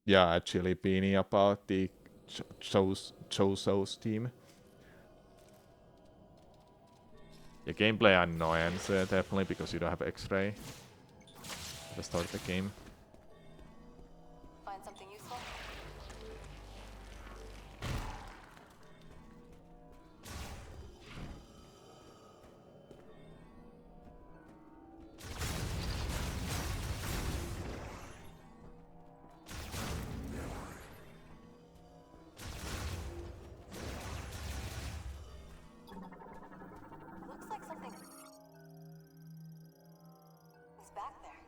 [SPEAKER 1] Yeah, actually Beanie about the Chozo's team. The gameplay annoyance, definitely, because you don't have X-ray at the start of the game.
[SPEAKER 4] Find something useful? Looks like something is back there.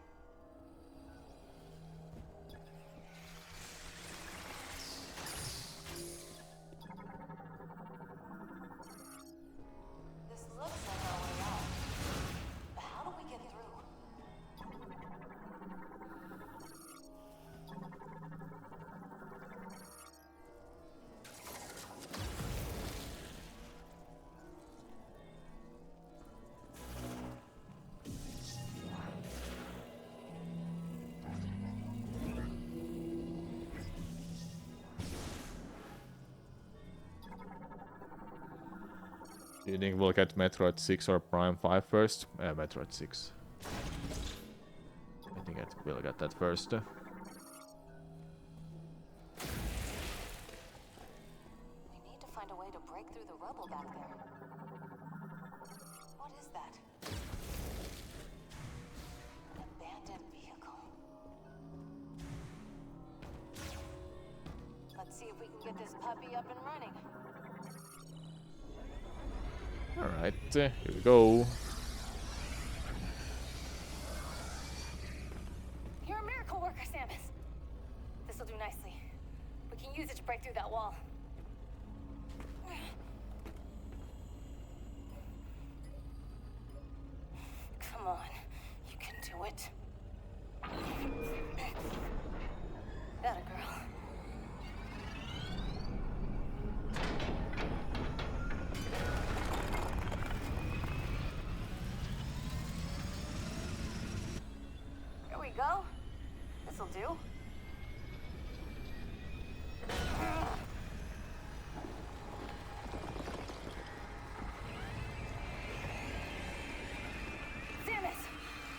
[SPEAKER 1] Do you think we'll get Metroid 6 or Prime 5 first? Metroid 6. I think we'll get that first.
[SPEAKER 4] We need to find a way to break through the rubble back there. What is that? An abandoned vehicle. Let's see if we can get this puppy up and running.
[SPEAKER 1] Alright, here we go.
[SPEAKER 4] You're a miracle worker, Samus. This'll do nicely. We can use it to break through that wall. Come on, you can do it. That a girl. Here we go. This'll do. Samus,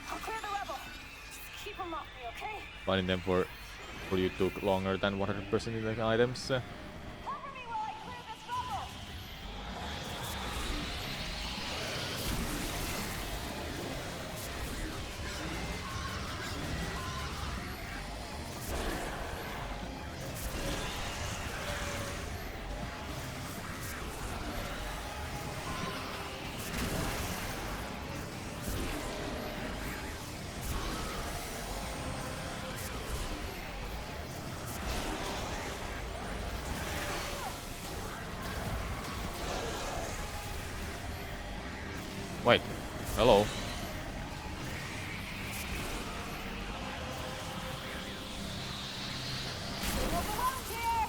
[SPEAKER 4] I'll clear the rubble. Just keep them off me, okay?
[SPEAKER 1] Finding them for you took longer than 100% in the items.
[SPEAKER 4] Cover me while I clear this rubble.
[SPEAKER 1] Wait, hello.
[SPEAKER 4] No belongs here.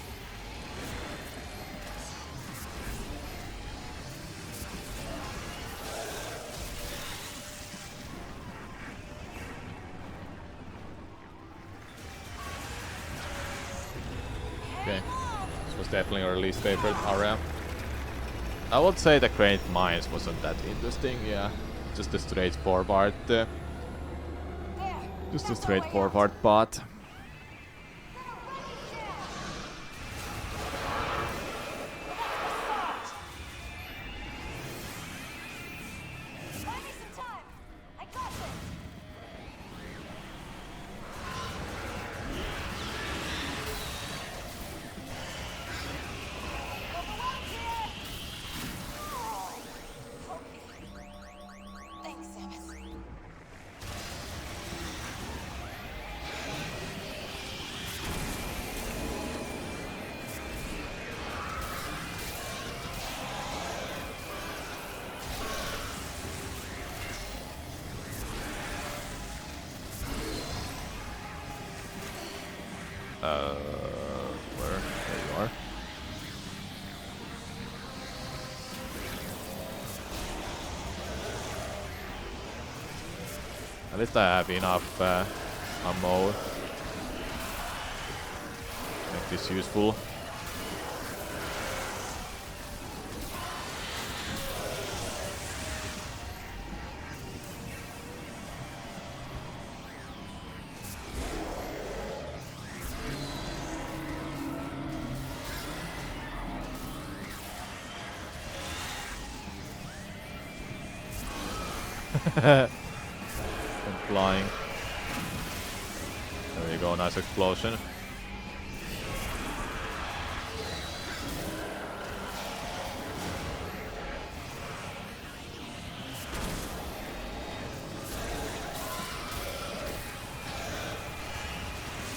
[SPEAKER 1] Okay, this was definitely our least favorite area. I would say the Great Mines wasn't that interesting, yeah. Just a straightforward,
[SPEAKER 4] There.
[SPEAKER 1] just a
[SPEAKER 4] That's our way out.
[SPEAKER 1] straightforward path.
[SPEAKER 4] Buy me some time. I got this. No belongs here. Okay. Thanks, Samus.
[SPEAKER 1] Where? There you are. At least I have enough ammo. Make this useful. And flying. There we go, nice explosion.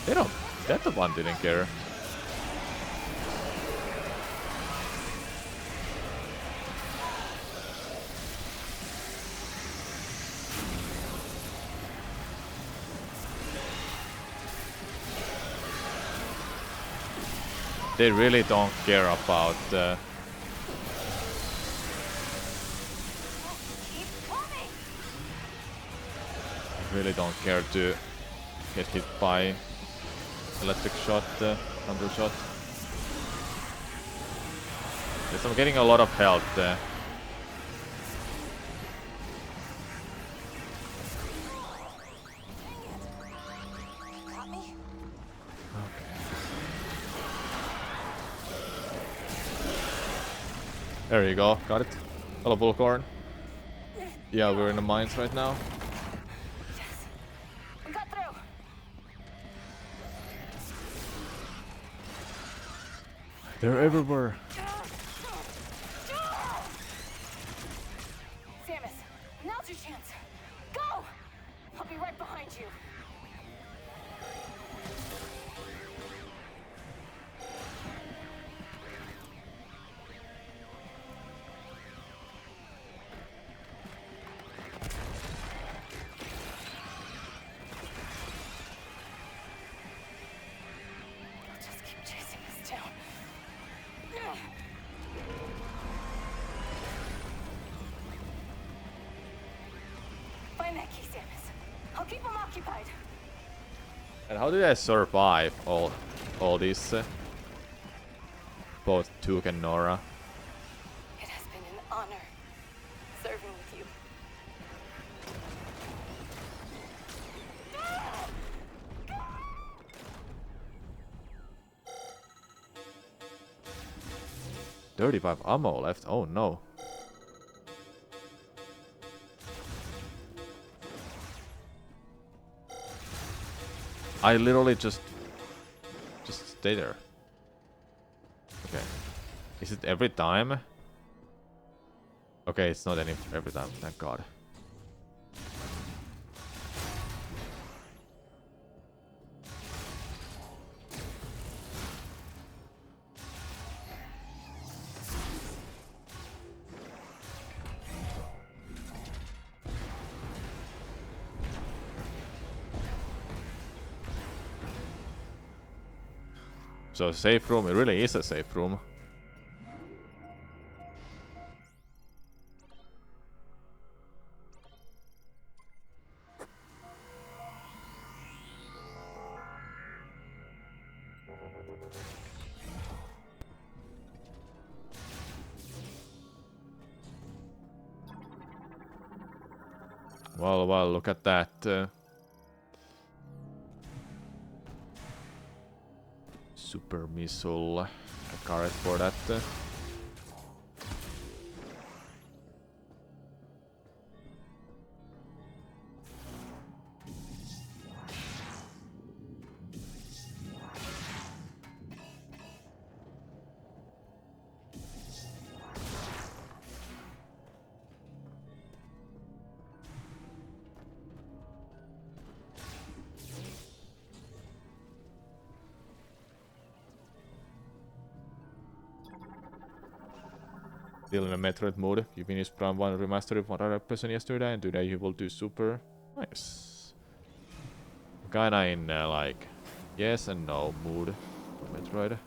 [SPEAKER 1] They don't. That one didn't care. They really don't care about
[SPEAKER 4] Keep coming.
[SPEAKER 1] really don't care to get hit by electric shot, thunder shot. Yes, I'm getting a lot of health. There you go, got it. Hello, Bullcorn. Yeah, we're in the mines right now.
[SPEAKER 4] Yes. We got through.
[SPEAKER 1] They're everywhere.
[SPEAKER 4] Samus, now's your chance. Go! I'll be right behind you. I'll just keep chasing this down. Find that key, Samus. I'll keep them occupied.
[SPEAKER 1] And how did I survive all this? Both Took and Nora.
[SPEAKER 4] It has been an honor serving with you.
[SPEAKER 1] $35 ammo left. Oh no. I literally just stay there. Okay. Is it every time? Okay, it's not every time, thank God. So safe room, it really is a safe room. Well, look at that. Super missile. A card for that. Still in a Metroid mode. You finished Prime 1 Remastered 100% yesterday, and today you will do Super. Nice. Kinda in like yes and no mood for Metroid.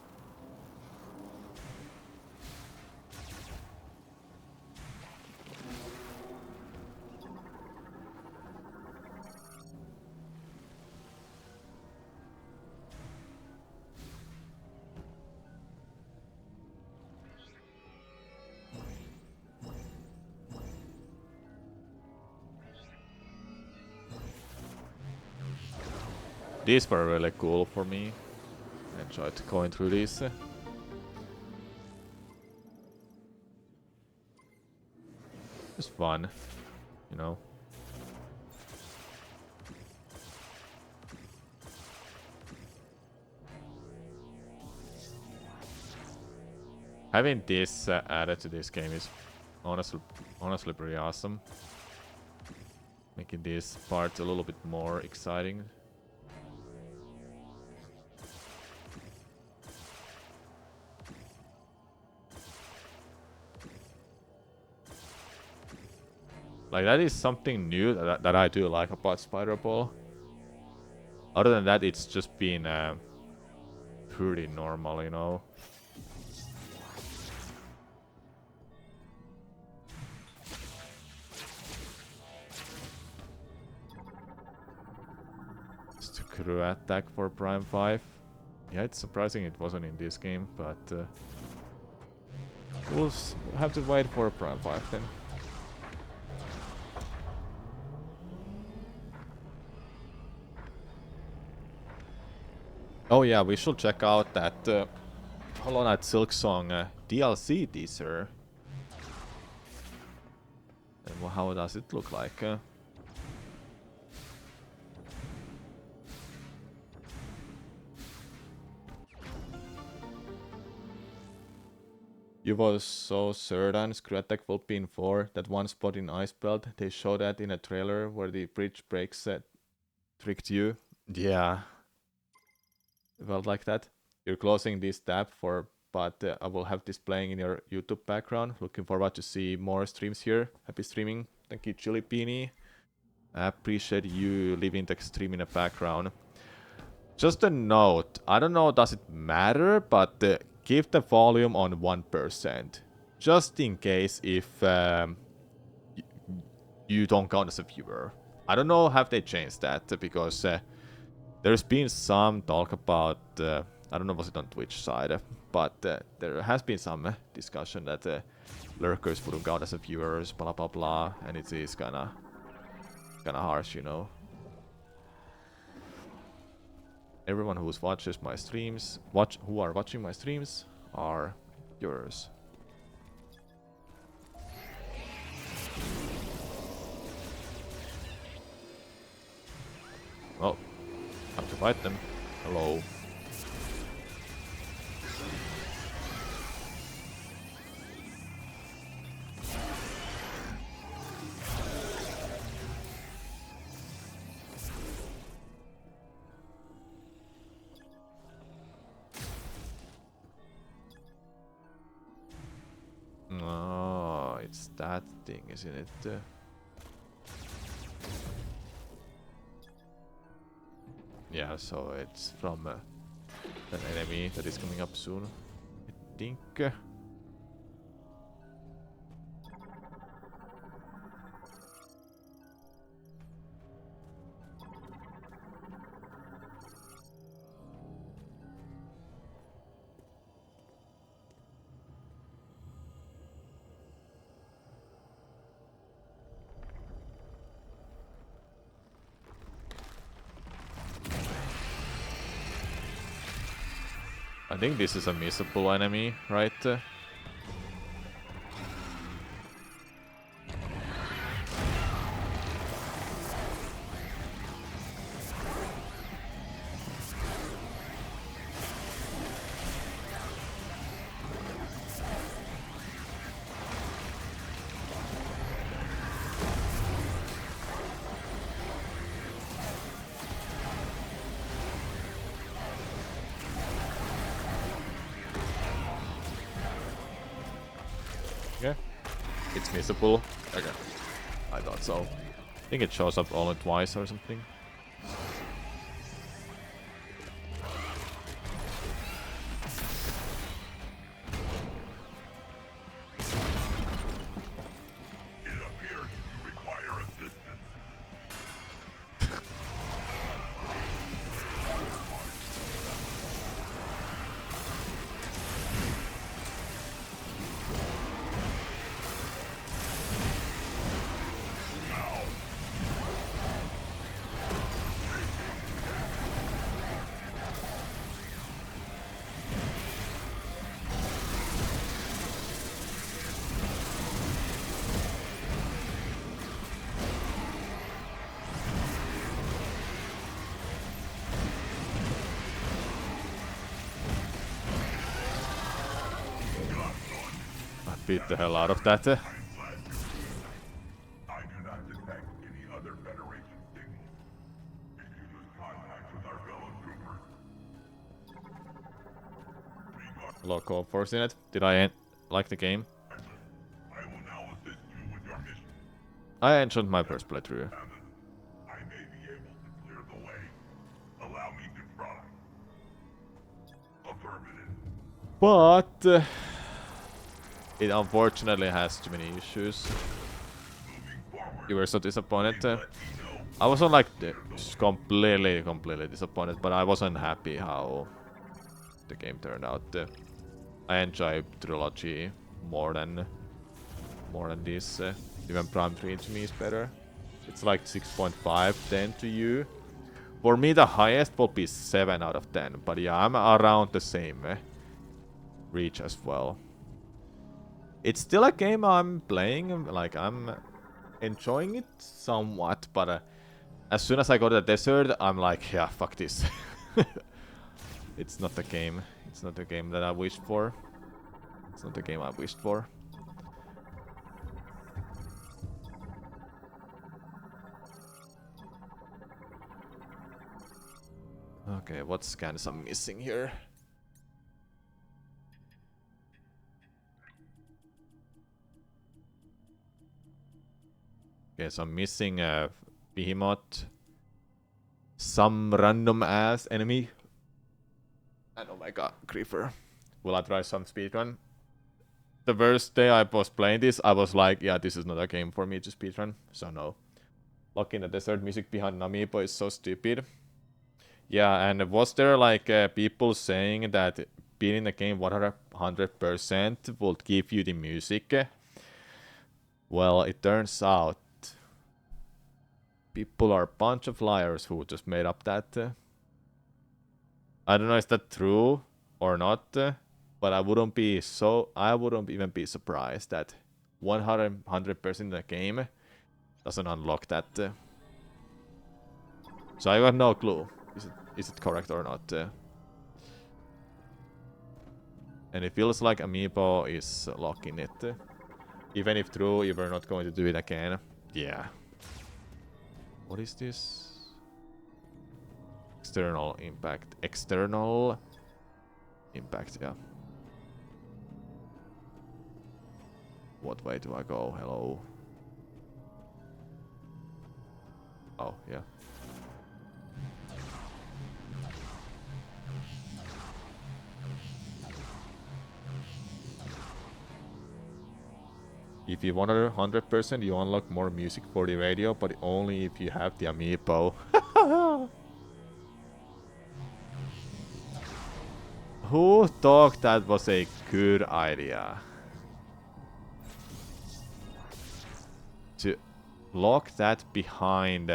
[SPEAKER 1] These were really cool for me. I enjoyed going through these. It's fun, you know. Having this added to this game is honestly pretty awesome. Making these parts a little bit more exciting. Like, that is something new that I do like about Spider Ball. Other than that, it's just been pretty normal, you know. Just a crew attack for Prime 5. Yeah, it's surprising it wasn't in this game, but we'll have to wait for Prime 5 then. Oh yeah, we should check out that Hollow Knight Silk Song DLC teaser. Well, how does it look like? You was so certain Screw Attack will be in 4, that one spot in Icebelt, they showed that in a trailer where the bridge breaks tricked you. Yeah. It felt like that. You're closing this tab but I will have this playing in your YouTube background. Looking forward to see more streams here. Happy streaming. Thank you, Chili Beanie. I appreciate you leaving the stream in the background. Just a note, I don't know does it matter, but keep the volume on 1%. Just in case if you don't count as a viewer. I don't know have they changed that, because there's been some talk about, I don't know was it on Twitch side, but there has been some discussion that lurkers wouldn't count as a viewers, blah blah blah, and it is kinda harsh, you know. Everyone who watches my streams, who are watching my streams, are yours. Well, have to fight them. Hello. Oh, it's that thing, isn't it? Yeah, so it's from an enemy that is coming up soon, I think. I think this is a missable enemy, right? Okay. It's missable. Okay. I thought so. I think it shows up only twice or something.
[SPEAKER 2] It appears you require assistance.
[SPEAKER 1] Beat the hell out of that.
[SPEAKER 2] I do not detect any other Federation signals. If you lose contact with our fellow troopers,
[SPEAKER 1] Hello, co-force in it. Did I like the game?
[SPEAKER 2] I will now assist you with your mission.
[SPEAKER 1] I enjoyed my first playthrough.
[SPEAKER 2] I may be able to clear the way. Allow me to try. Affirmative.
[SPEAKER 1] But it unfortunately has too many issues.
[SPEAKER 2] Moving forward,
[SPEAKER 1] You were so disappointed.
[SPEAKER 2] let me know.
[SPEAKER 1] I wasn't like completely disappointed, but I wasn't happy how the game turned out. I enjoy Trilogy more than this. Even Prime 3 to me is better. It's like 6.5, 10 to you. For me, the highest will be 7 out of 10. But yeah, I'm around the same reach as well. It's still a game I'm playing. Like, I'm enjoying it somewhat, but as soon as I go to the desert, I'm like, yeah, fuck this. It's not the game. It's not the game that I wished for. It's not the game I wished for. Okay, what scans I'm missing here? Okay, so I'm missing a behemoth, some random ass enemy, and oh my god, creeper. Will I try some speedrun? The first day I was playing this, I was like, yeah, this is not a game for me to speedrun, so no. Locking the desert music behind Namibo is so stupid. Yeah, and was there like people saying that beating the game 100% would give you the music? Well, it turns out people are a bunch of liars who just made up that. I don't know if that's true or not, but I wouldn't even be surprised that 100% in the game doesn't unlock that. So I got no clue. Is it correct or not? And it feels like Amiibo is locking it. Even if true, you were not going to do it again. Yeah. What is this? External impact. External impact, yeah. What way do I go? Hello. Oh, yeah. If you want 100%, you unlock more music for the radio, but only if you have the Amiibo. Who thought that was a good idea? To lock that behind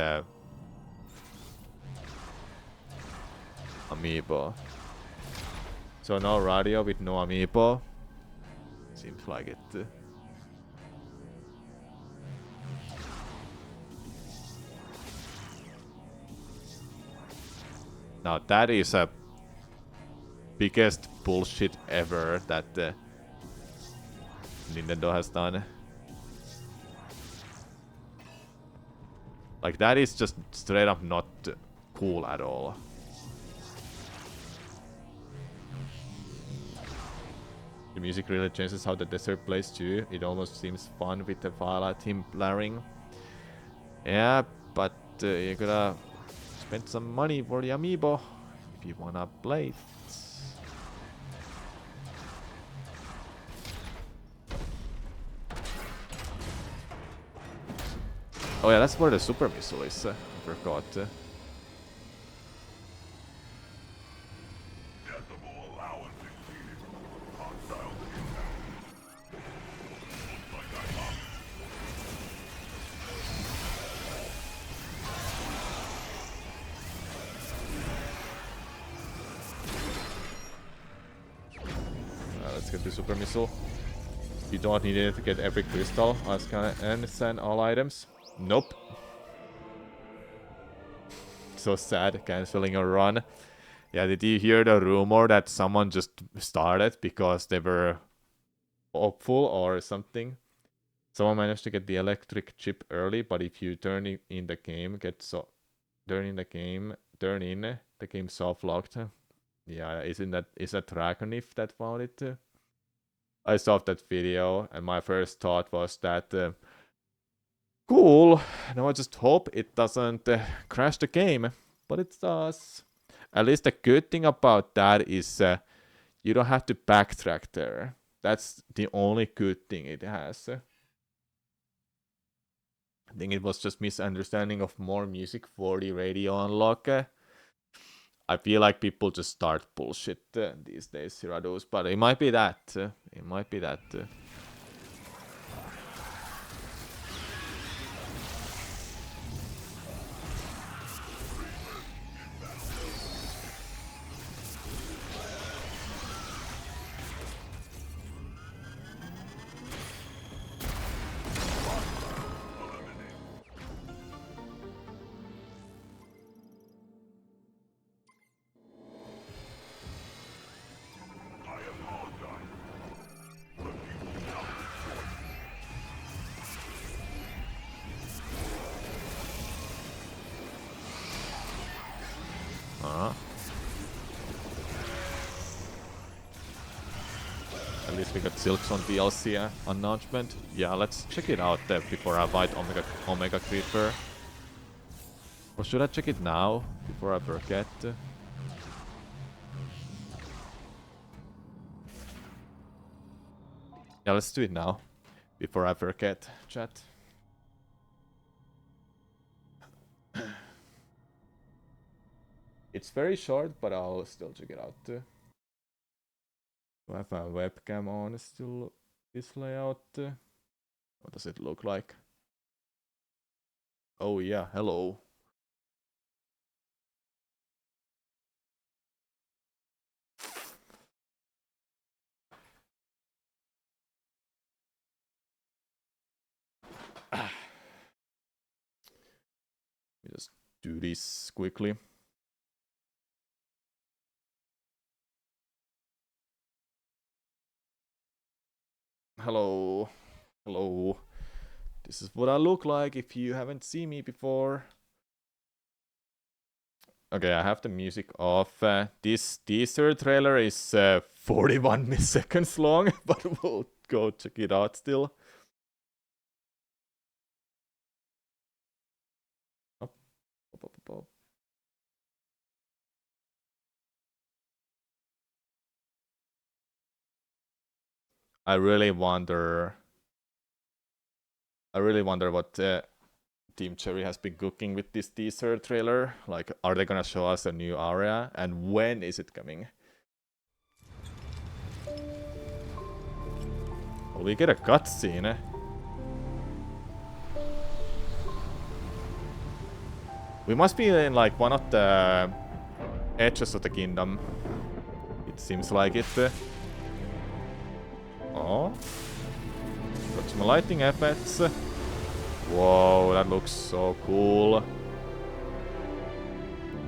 [SPEAKER 1] Amiibo. So no radio with no Amiibo? Seems like it. Now that is a biggest bullshit ever that Nintendo has done. Like that is just straight up not cool at all. The music really changes how the desert plays too. It almost seems fun with the Viola theme blaring. Yeah, but you gotta spend some money for the Amiibo if you wanna play it. Oh yeah, that's where the super missile is. I forgot.
[SPEAKER 2] Decibel allowance exceeded. Hostile impact. Like I lost.
[SPEAKER 1] Let's get the super missile. You don't need it to get every crystal. And send all items. Nope. So sad, canceling a run. Yeah, did you hear the rumor that someone just started because they were hopeful or something? Someone managed to get the electric chip early, but if you turn in the game, turn in the game soft locked. Yeah, is that Dragonif that found it? I saw that video, and my first thought was that cool. Now I just hope it doesn't crash the game, but it does. At least the good thing about that is you don't have to backtrack there. That's the only good thing it has. I think it was just misunderstanding of more music for the radio unlock. I feel like people just start bullshit these days, Hiradus, but it might be that. It might be that. We got Silksong DLC announcement. Yeah, let's check it out before I fight Omega Creeper. Or should I check it now before I forget? Yeah, let's do it now before I forget, chat. It's very short, but I'll still check it out. Do I have a webcam on still this layout? What does it look like? Oh yeah, hello. Let me just do this quickly. Hello. Hello. This is what I look like if you haven't seen me before. Okay, I have the music off. This teaser trailer is 41 milliseconds long, but we'll go check it out still. Up, up, up, up, up. I really wonder what Team Cherry has been cooking with this teaser trailer. Like, are they gonna show us a new area? And when is it coming? Will we get a cutscene? We must be in like one of the edges of the kingdom. It seems like it. Oh. Got some lighting effects. Whoa, that looks so cool.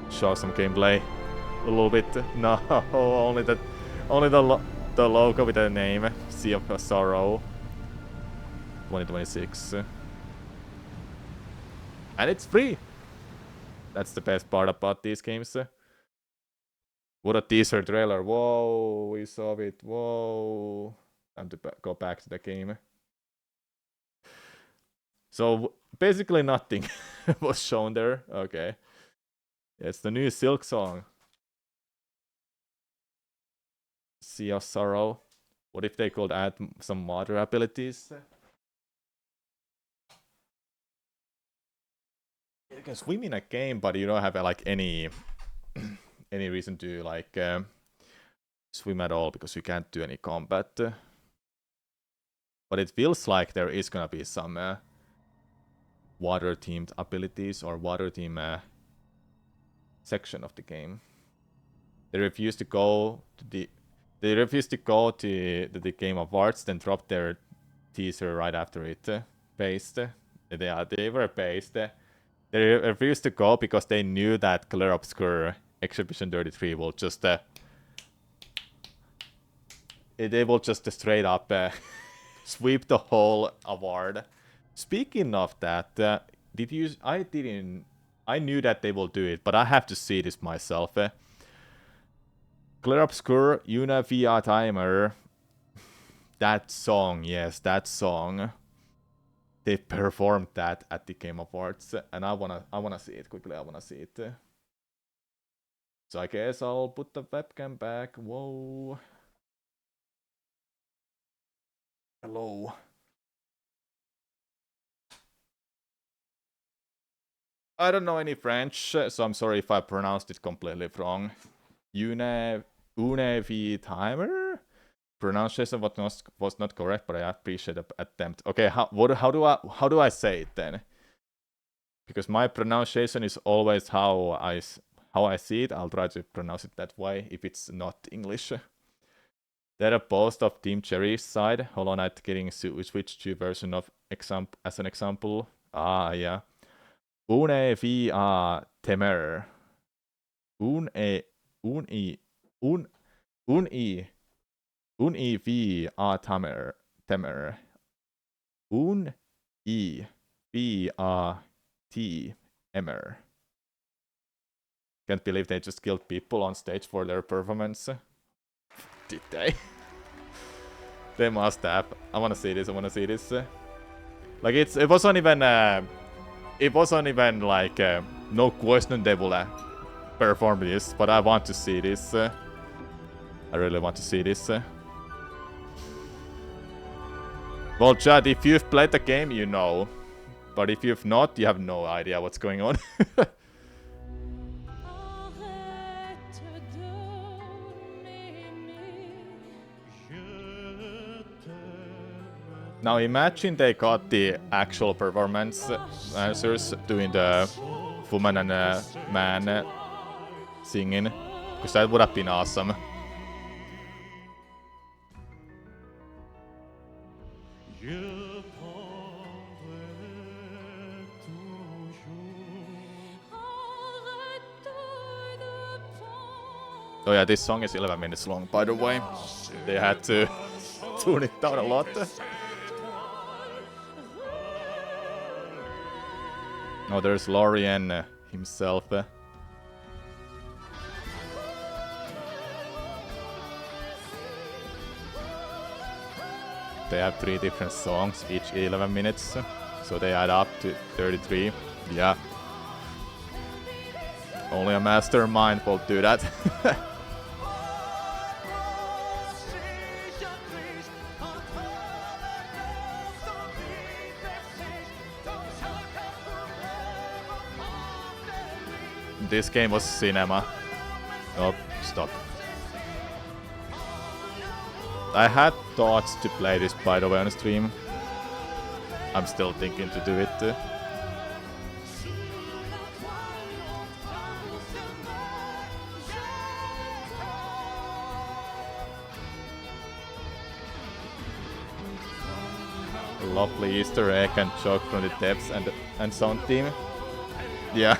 [SPEAKER 1] Show some gameplay. A little bit. No, only the logo with the name. Sea of Sorrow. 2026. And it's free. That's the best part about these games. What a teaser trailer. Whoa, we saw it. Whoa. Time to go back to the game. So basically nothing was shown there. Okay. It's the new Silksong. Sea of Sorrow. What if they could add some water abilities? You can swim in a game, but you don't have like any reason to like swim at all because you can't do any combat. But it feels like there is gonna be some water themed abilities or water theme section of the game. They refuse to go to the Game Awards, then drop their teaser right after it based. They were based. They refused to go because they knew that Clair Obscur Exhibition 33 will just they will just straight up sweep the whole award. Speaking of that, I knew that they will do it, but I have to see this myself. Clair Obscur, Una Via Timer. That song, yes, that song. They performed that at the Game Awards, and I wanna see it quickly. I wanna see it. So I guess I'll put the webcam back. Whoa. Hello. I don't know any French, so I'm sorry if I pronounced it completely wrong. Une V timer? Pronunciation was not correct, but I appreciate the attempt. Okay, how do I say it then? Because my pronunciation is always how I see it. I'll try to pronounce it that way if it's not English. There a post of Team Cherry's side. Hollow Knight getting switched to version of as an example. Ah, yeah. Une via temer. Un i via temer. Un i via t emer. Can't believe they just killed people on stage for their performance. Did they? They must have. I wanna see this. I wanna see this. Like it wasn't even. It wasn't even like no question they will perform this, but I want to see this. I really want to see this. Well, Chad, if you've played the game, you know. But if you've not, you have no idea what's going on. Now imagine they got the actual performance answers doing the woman and man singing, because that would have been awesome. Oh yeah, this song is 11 minutes long, by the way. They had to tune it down a lot. Oh, there's Lorien himself. They have 3 different songs, each 11 minutes. So they add up to 33. Yeah. Only a mastermind will do that. This game was cinema. Oh, stop. I had thoughts to play this, by the way, on stream. I'm still thinking to do it. Lovely Easter egg and joke from the depths and sound team. Yeah.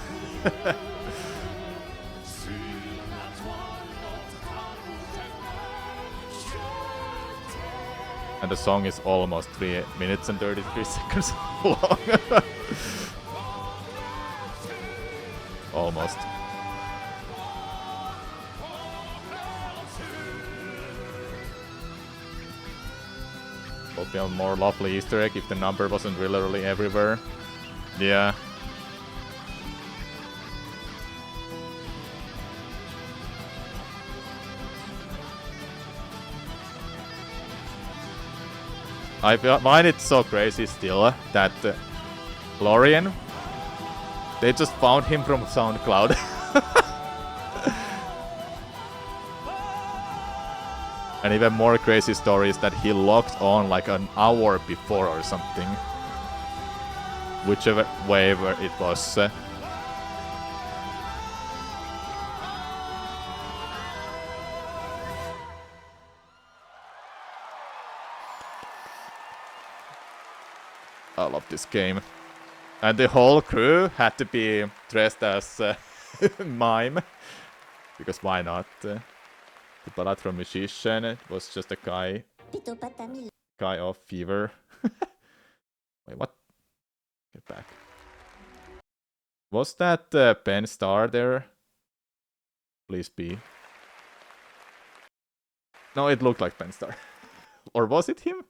[SPEAKER 1] And the song is almost 3 minutes and 33 seconds long. Almost. Would be a more lovely Easter egg if the number wasn't literally everywhere. Yeah. I find it so crazy still that Lorien, they just found him from SoundCloud. And even more crazy story is that he logged on like an hour before or something. Whichever way it was. I love this game. And the whole crew had to be dressed as mime. Because why not? The Balatro musician was just a guy of fever. Wait, what? Get back. Was that Ben Starr there? Please be. No, it looked like Ben Starr. Or was it him?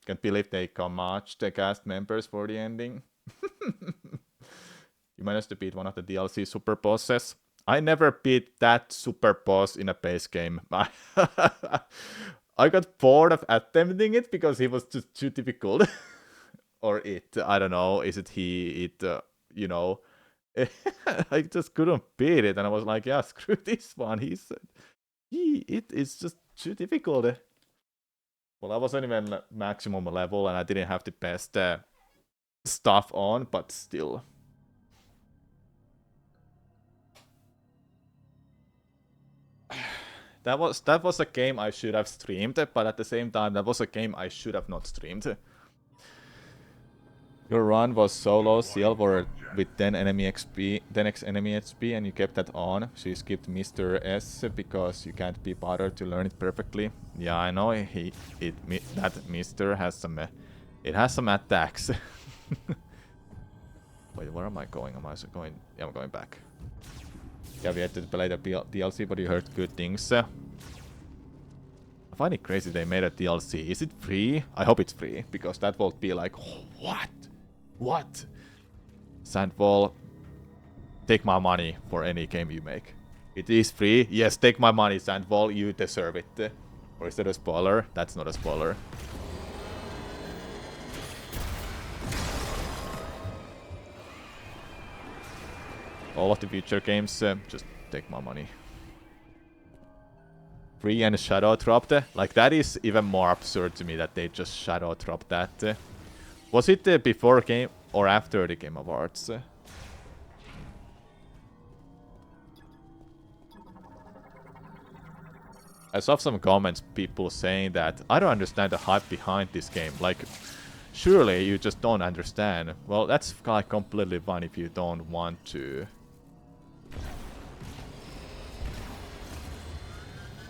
[SPEAKER 1] Can't believe they matched the cast members for the ending. You managed to beat one of the DLC super bosses. I never beat that super boss in a base game. I got bored of attempting it because he was just too difficult. Or it, I don't know. Is it he, it, you know. I just couldn't beat it. And I was like, yeah, screw this one. It is just too difficult. Well, I wasn't even maximum level and I didn't have the best stuff on, but still. That was a game I should have streamed, but at the same time, that was a game I should have not streamed. Your run was solo silver with 10 enemy XP, 10x enemy XP, and you kept that on. So you skipped Mr. S because you can't be bothered to learn it perfectly. Yeah, I know that Mr. has some, it has some attacks. Wait, where am I going? Am I going? Yeah, I'm going back. You have yet to play the DLC, but you heard good things. I find it crazy they made a DLC. Is it free? I hope it's free, because that will be like, what? What? Sandwall, take my money for any game you make. It is free. Yes, take my money, Sandwall. You deserve it. Or is that a spoiler? That's not a spoiler. All of the future games, just take my money. Free and shadow dropped. Like, that is even more absurd to me that they just shadow dropped that. Was it before game or after the Game Awards? I saw some comments, people saying that I don't understand the hype behind this game. Like, surely you just don't understand. Well, that's like completely fine if you don't want to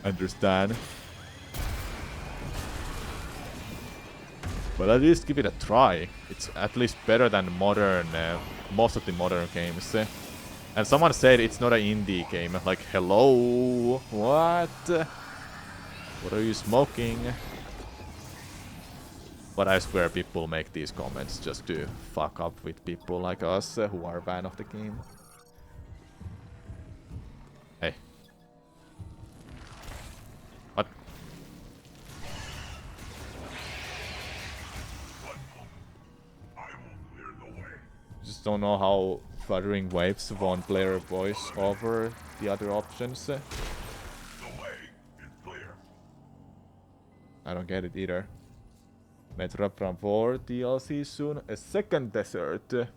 [SPEAKER 1] understand. But at least give it a try. It's at least better than modern, most of the modern games. And someone said it's not an indie game. Like, hello? What? What are you smoking? But I swear people make these comments just to fuck up with people like us who are a fan of the game. Hey. What? Just don't know how Fluttering Waves won't player voice over the other options. I don't get it either. Metroid Prime 4 DLC soon. A second desert.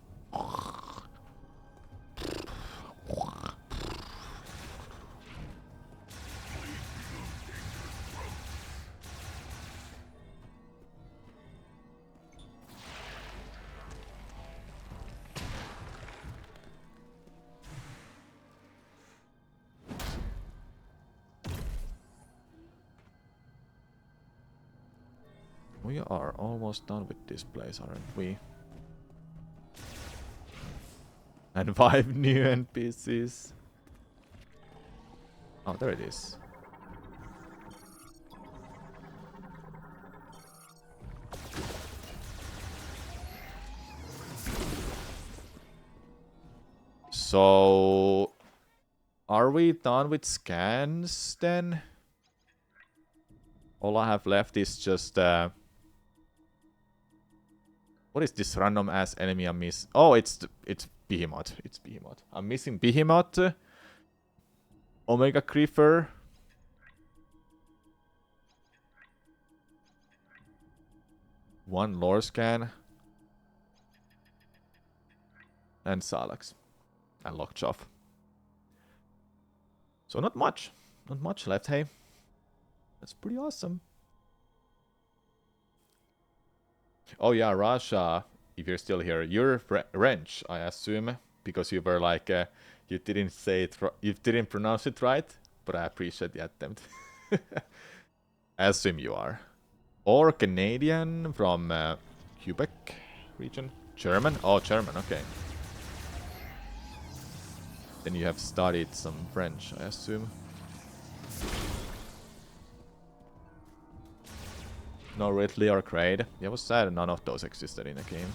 [SPEAKER 1] We are almost done with this place, aren't we? And 5 new NPCs. Oh, there it is. So, are we done with scans then? All I have left is just what is this random ass enemy I miss? Oh, it's Behemoth. It's Behemoth. I'm missing Behemoth, Omega Creeper, one lore scan, and Salax, and Lockjaw. So not much left. Hey, that's pretty awesome. Oh yeah, Rasha, if you're still here, you're French, I assume, because you were like, you didn't say it, you didn't pronounce it right, but I appreciate the attempt. I assume you are. Or Canadian from Quebec region? German? Oh, German, okay. Then you have studied some French, I assume. No Ridley or Kraid. Yeah, it was sad none of those existed in the game.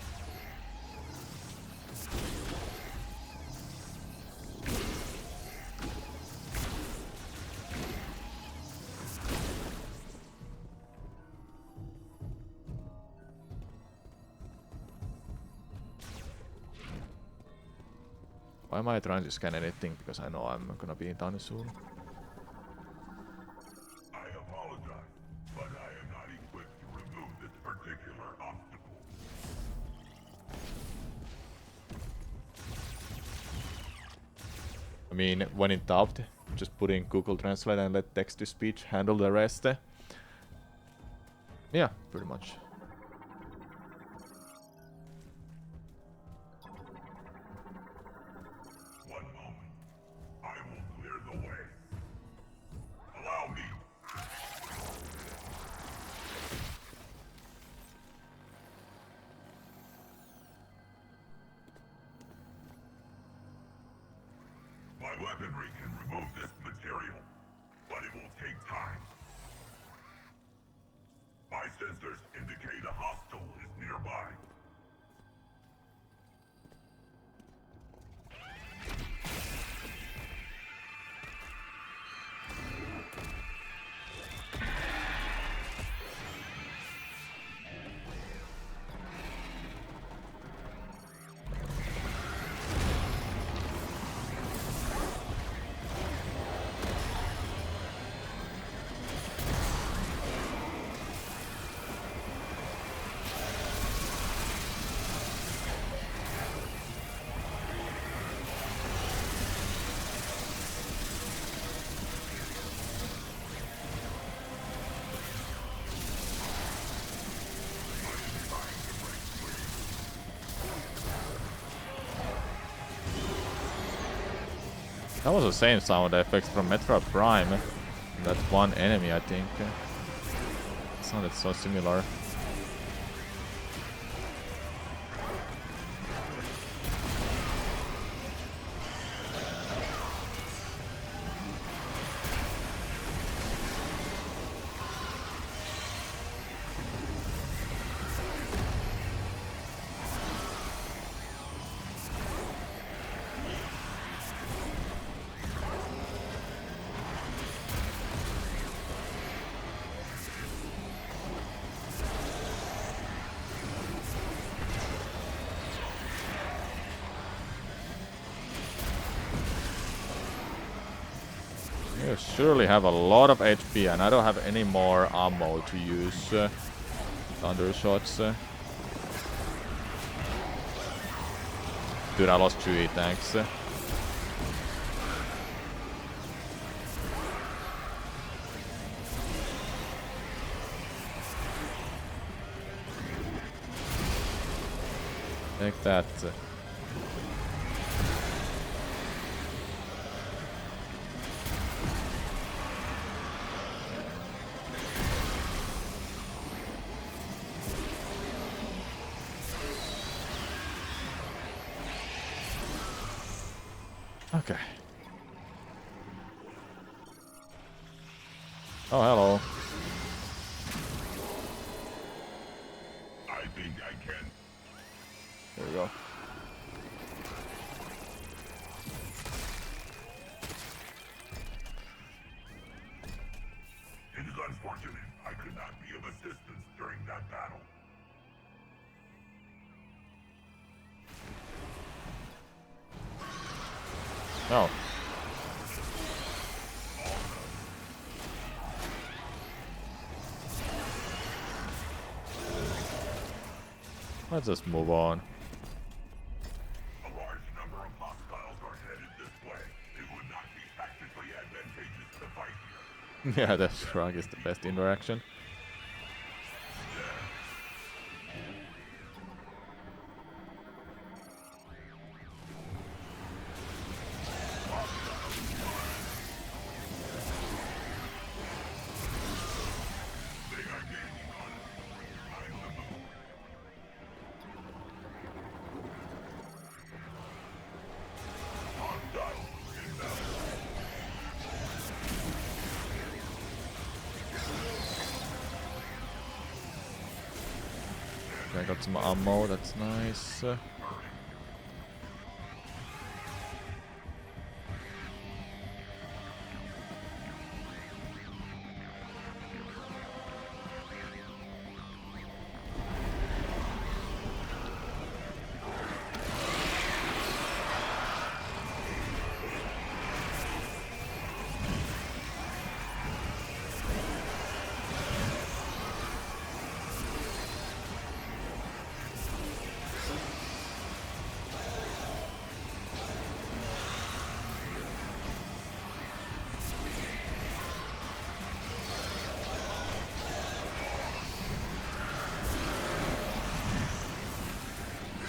[SPEAKER 1] Why am I trying to scan anything? Because I know I'm gonna be done soon.
[SPEAKER 2] I apologize, but I am not equipped to remove this particular obstacle.
[SPEAKER 1] I mean, when in doubt, just put in Google Translate and let text-to-speech handle the rest. Yeah, pretty much.
[SPEAKER 2] One moment. I will clear the way. Allow me. My weaponry can remove this material, but it will take time. My sensors indicate a hostile is nearby.
[SPEAKER 1] That was the same sound effects from Metroid Prime. That one enemy, I think. It sounded so similar. You surely have a lot of HP, and I don't have any more ammo to use. Thunder shots. Dude, I lost 2 tanks. Take that. Okay. Oh, hello.
[SPEAKER 2] I think I can.
[SPEAKER 1] There we go.
[SPEAKER 2] It is unfortunate I could not be of assistance during that battle.
[SPEAKER 1] Oh. Let's just move on.
[SPEAKER 2] A large number of hostiles are headed this way. It would not be tactically advantageous to fight here.
[SPEAKER 1] Yeah, the shrug is the best interaction.
[SPEAKER 2] They are gaining on us. Time to move. Hostiles inbound.
[SPEAKER 1] Okay, I got some ammo, that's nice.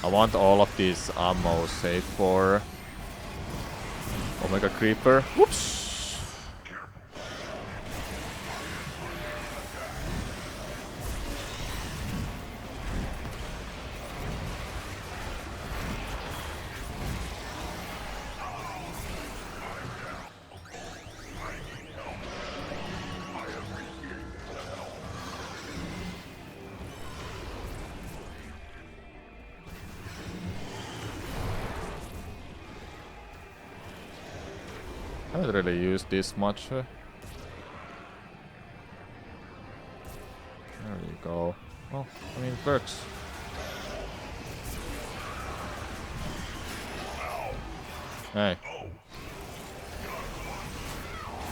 [SPEAKER 1] I want all of these ammo save for Omega Creeper. Whoops! I haven't really used this much. There you go. Well, I mean, it works. Hey.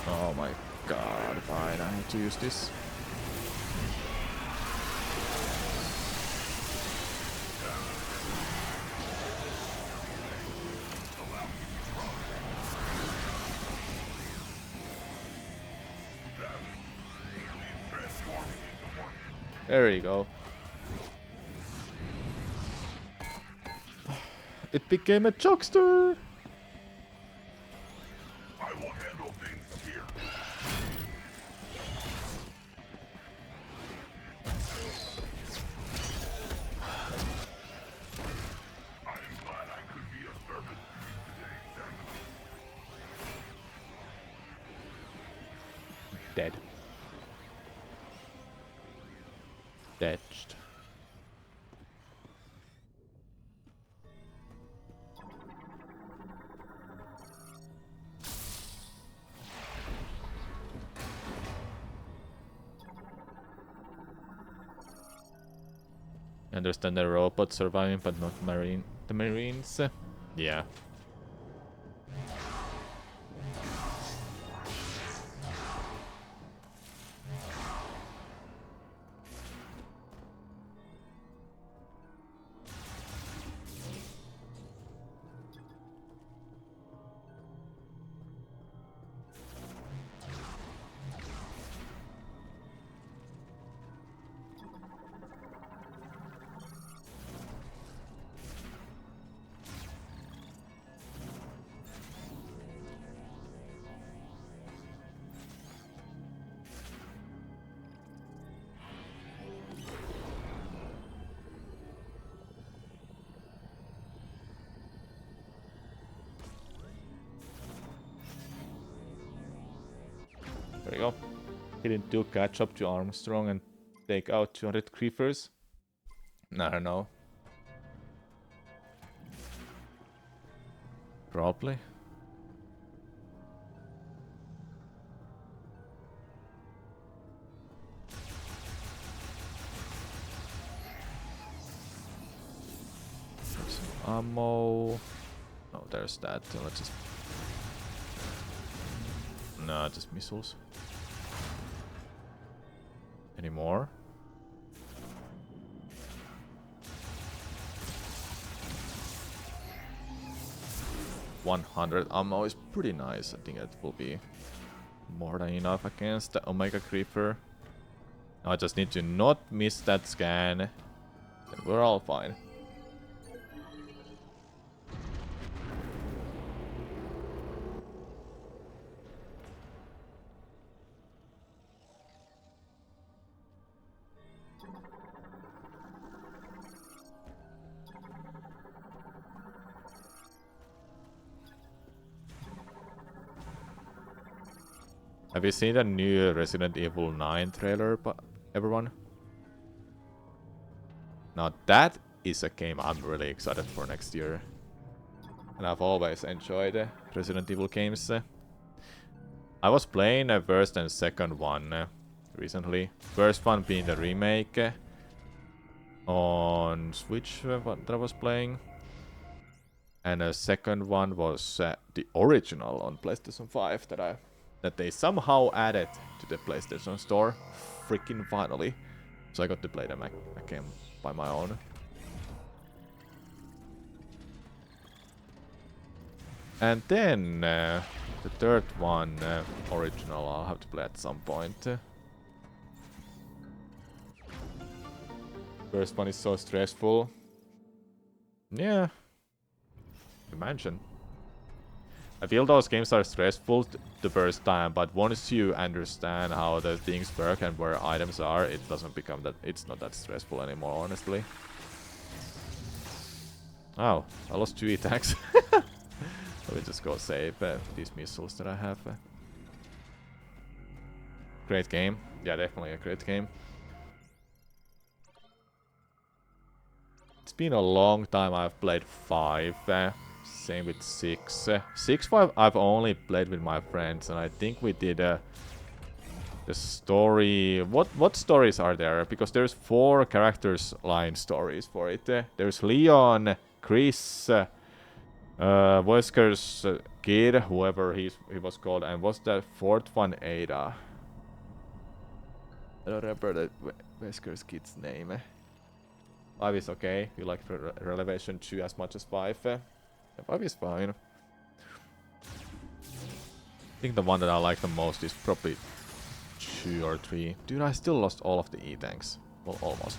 [SPEAKER 1] Oh my god, fine, I have to use this. There you go. It became a jokester!
[SPEAKER 2] I will handle things here. I am glad I could be of service to you today, Samus.
[SPEAKER 1] Dead. Detched. Understand the robots surviving, but not the marines. Yeah. There we go. Didn't do catch up to Armstrong and take out 200 creepers? I don't know. Probably. Some ammo. Oh, there's that. Let's just. No, just missiles. Any more? $100 ammo is pretty nice. I think it will be more than enough against the Omega Creeper. Now I just need to not miss that scan, and we're all fine. Have you seen the new Resident Evil 9 trailer, everyone? Now that is a game I'm really excited for next year. And I've always enjoyed Resident Evil games. I was playing the first and second one recently. First one being the remake on Switch that I was playing. And the second one was the original on PlayStation 5 that they somehow added to the PlayStation Store. Freaking finally. So I got to play them again by my own. And then the third one, original, I'll have to play at some point. First one is so stressful. Yeah. Imagine. I feel those games are stressful the first time, but once you understand how the things work and where items are, it doesn't become that. It's not that stressful anymore, honestly. Oh, I lost 2 attacks. Let me just go save these missiles that I have. Great game. Yeah, definitely a great game. It's been a long time I've played 5. Same with 6. 6-5 I've only played with my friends, and I think we did the story. What stories are there? Because there's 4 characters line stories for it. There's Leon, Chris, Wesker's kid, whoever he was called, and what's that 4th one? Ada. I don't remember the Wesker's kid's name. 5 is okay. You like Revelation 2 as much as 5. 5 is fine. I think the one that I like the most is probably 2 or 3. Dude, I still lost all of the E-tanks. Well, almost.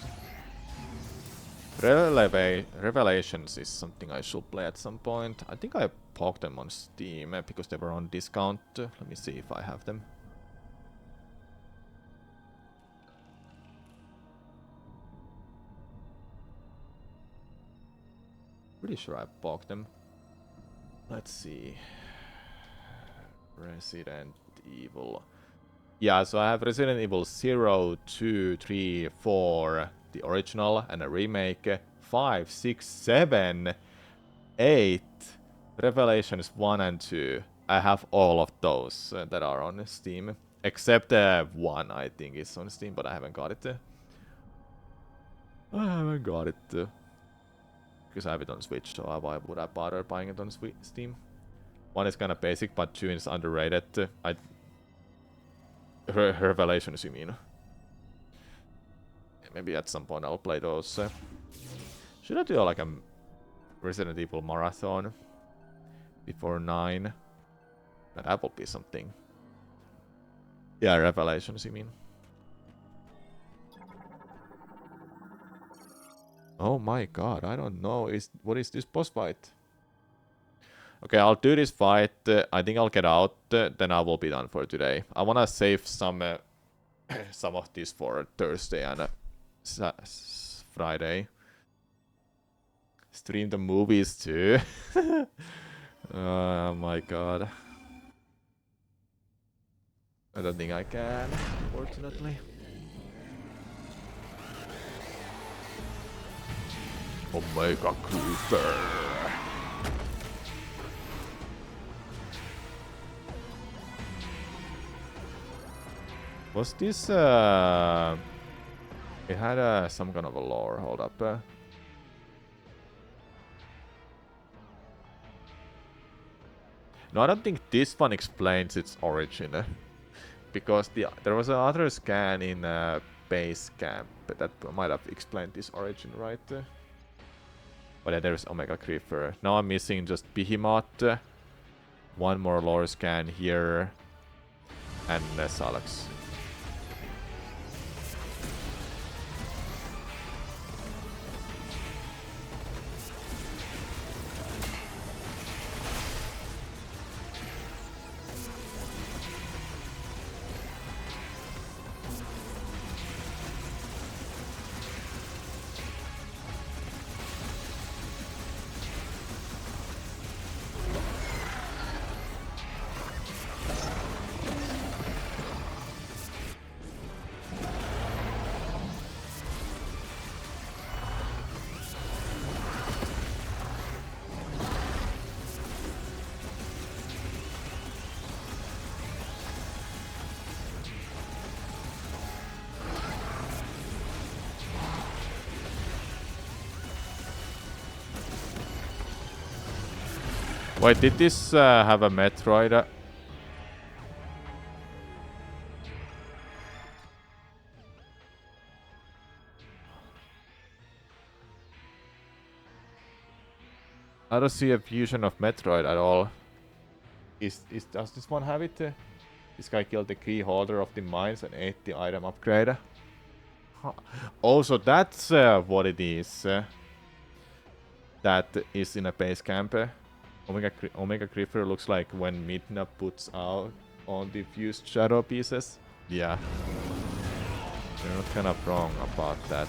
[SPEAKER 1] Revelations is something I should play at some point. I think I bought them on Steam because they were on discount. Let me see if I have them. Pretty sure I bought them. Let's see. Resident Evil. Yeah, so I have Resident Evil 0, 2, 3, 4, the original and a remake, 5, 6, 7, 8, Revelations 1 and 2. I have all of those that are on Steam. Except 1, I think, is on Steam, but I haven't got it. Because I have it on Switch, so why would I bother buying it on Steam? 1 is kind of basic, but 2 is underrated. Revelations, you mean? Maybe at some point I'll play those. Should I do like a Resident Evil marathon before 9? That will be something. Yeah, Revelations, you mean? Oh my god, I don't know. What is this boss fight? Okay, I'll do this fight. I think I'll get out. Then I will be done for today. I wanna save some of this for Thursday and Friday. Stream the movies too. Oh my god. I don't think I can, unfortunately. Omega Cooper. Was this it had some kind of a lore, hold up. No, I don't think this one explains its origin. Because there was another scan in base camp that might have explained this origin, right? But yeah, there's Omega Creeper. Now I'm missing just Behemoth. One more lore scan here. And Salix. Wait, did this have a Metroid? I don't see a fusion of Metroid at all. Does this one have it? This guy killed the key holder of the mines and ate the item upgrade. Also, that's what it is. That is in a base camp. Omega Creeper looks like when Midna puts out on the fused shadow pieces. Yeah. You're not kind of wrong about that.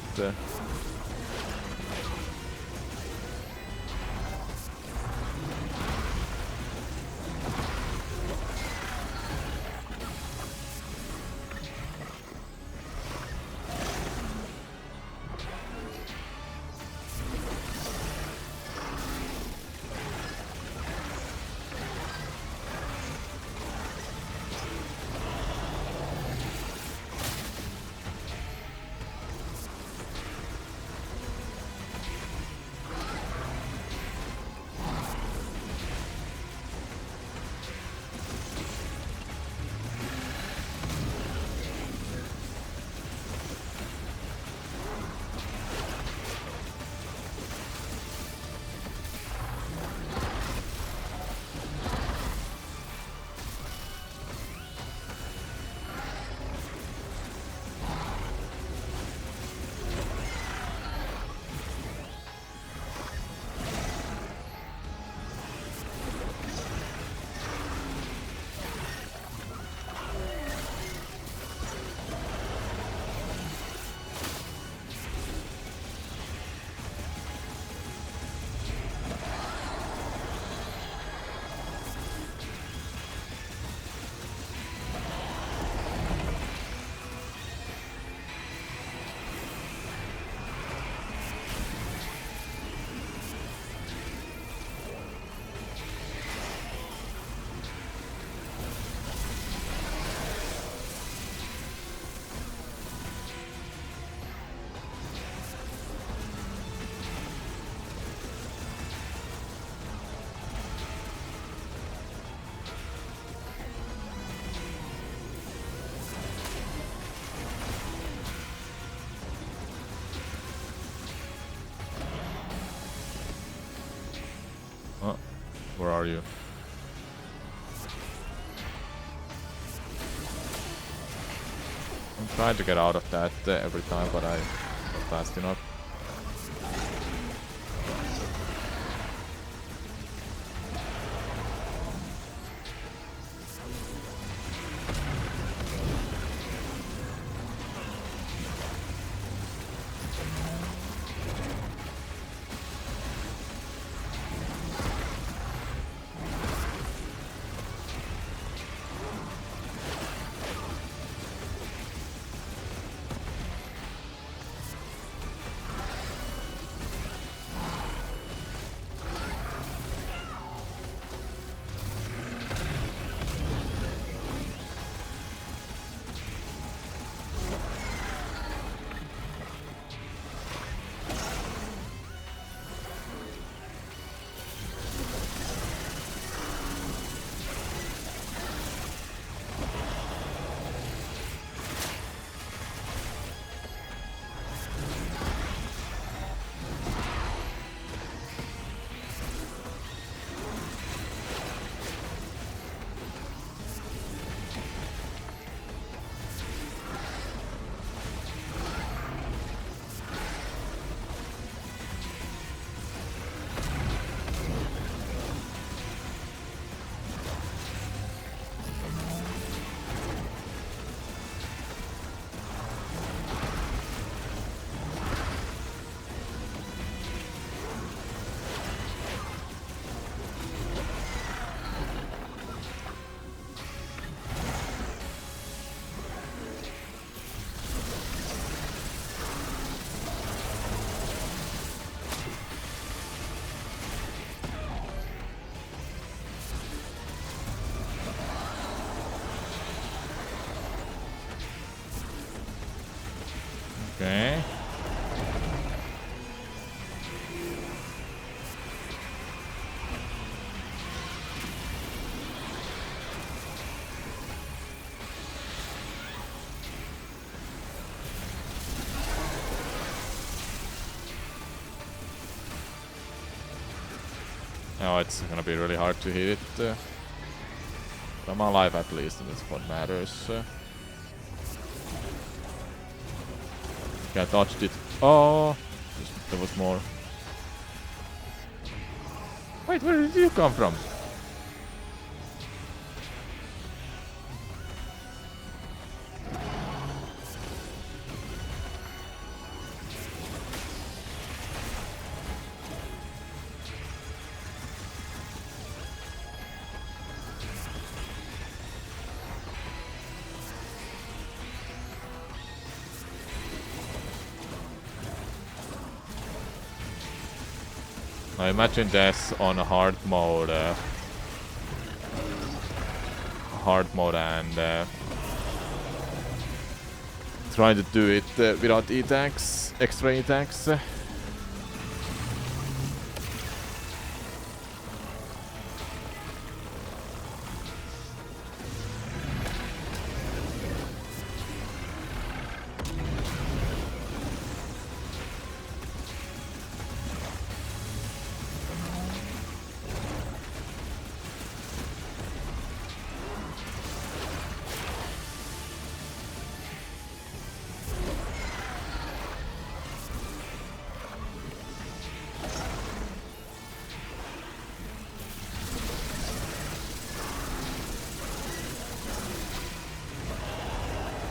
[SPEAKER 1] Where are you? I'm trying to get out of that every time, but I'm not fast enough. Okay. Oh, it's gonna be really hard to hit it. But I'm alive at least, and that's what matters. Okay, I dodged it. Oh, there was more. Wait, where did you come from? I imagine this on a hard mode and trying to do it without E-tanks, extra E-tanks.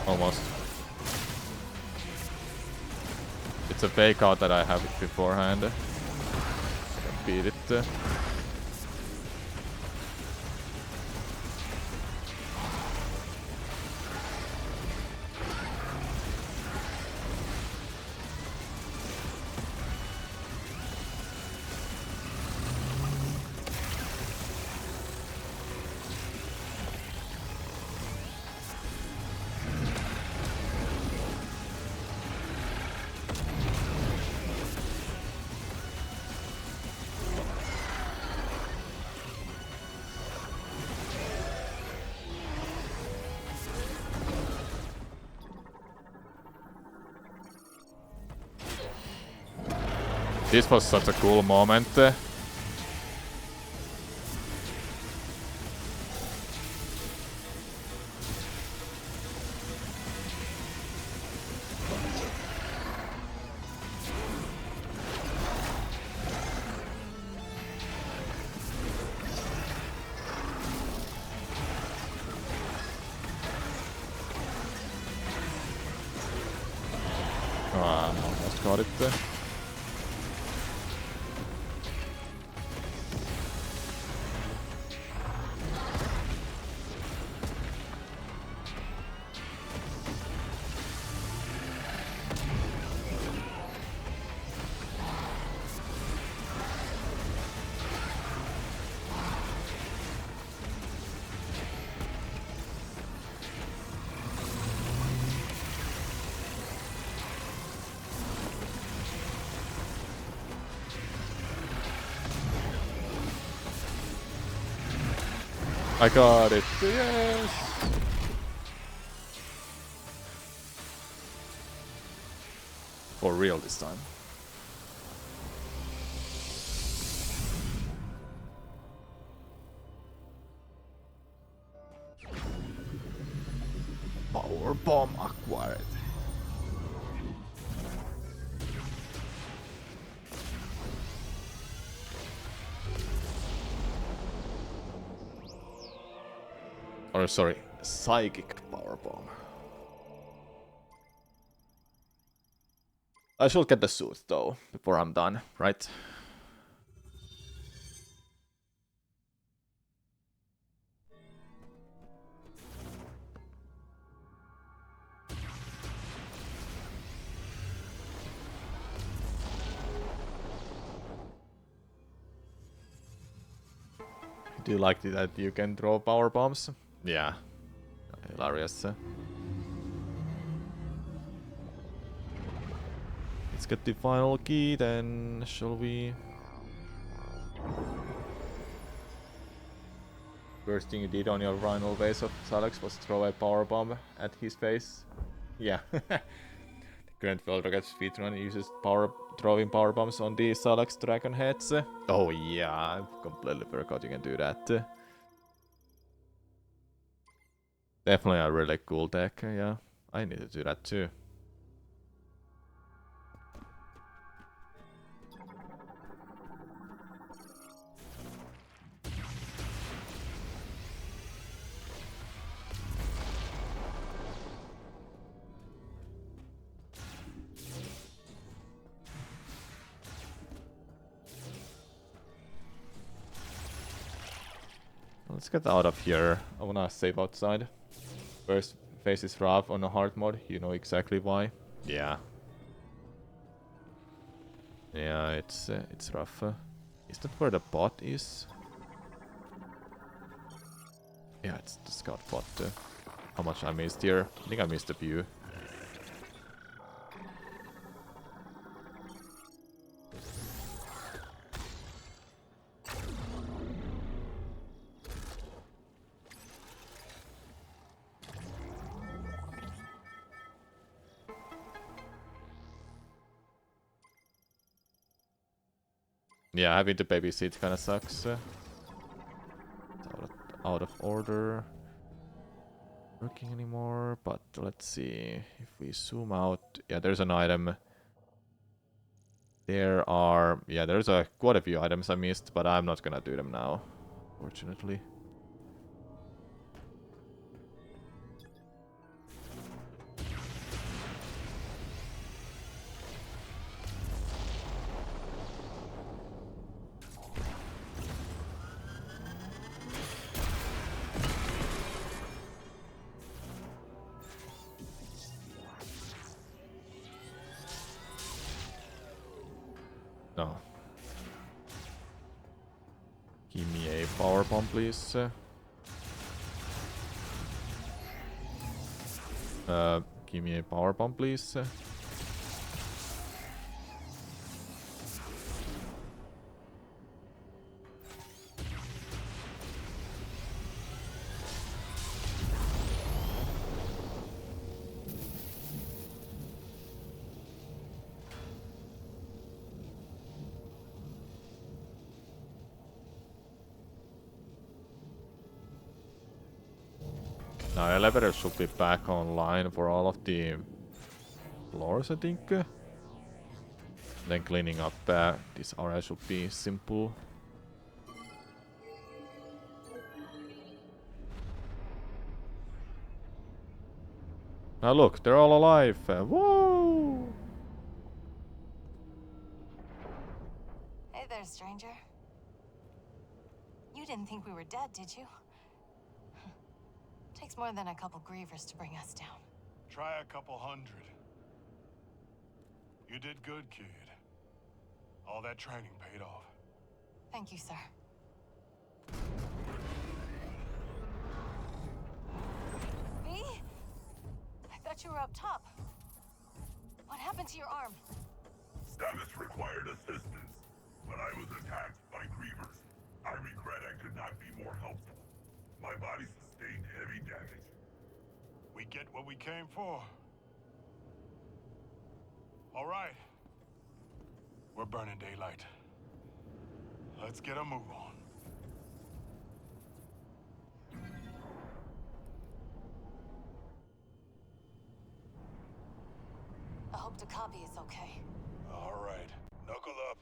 [SPEAKER 1] Almost. It's a fake out that I have it beforehand. I can beat it. This was such a cool moment. got it. I got it. Yes. For real this time. Power bomb acquired. Or sorry, psychic power bomb. I should get the suit though before I'm done, right? Do you like that you can throw power bombs? Yeah. Hilarious. Let's get the final key then, shall we? First thing you did on your final base of Alex was throw a power bomb at his face. Yeah. The current World Rocket speedrun uses throwing power bombs on the Salax dragon heads. Oh yeah, I completely forgot you can do that. Definitely a really cool deck, yeah. I need to do that too. Let's get out of here. I wanna save outside. First phase is rough on a hard mode. You know exactly why. Yeah. Yeah, it's rough. Is that where the bot is? Yeah, it's the scout bot. How much I missed here? I think I missed a few. Yeah, having to babysit kinda sucks. It's out of order. Working anymore, but let's see. If we zoom out, yeah, there's an item. There's quite a few items I missed, but I'm not gonna do them now, fortunately. No. Give me a power bomb, please. Give me a power bomb, please. Now elevator should be back online for all of the floors, I think. Then cleaning up this area should be simple. Now look, they're all alive. Whoa!
[SPEAKER 4] stranger. You didn't think we were dead, did you? Takes more than a couple grievers to bring us down.
[SPEAKER 5] Try a couple hundred. You did good, kid. All that training paid off.
[SPEAKER 4] Thank you, sir. Me? I thought you were up top. What happened to your arm?
[SPEAKER 2] Samus required assistance, but I was attacked by grievers. I regret I could not be more helpful. My body sustained heavy damage.
[SPEAKER 5] We get what we came for. All right. We're burning daylight. Let's get a move on.
[SPEAKER 4] I hope the copy is okay.
[SPEAKER 5] All right. Knuckle up.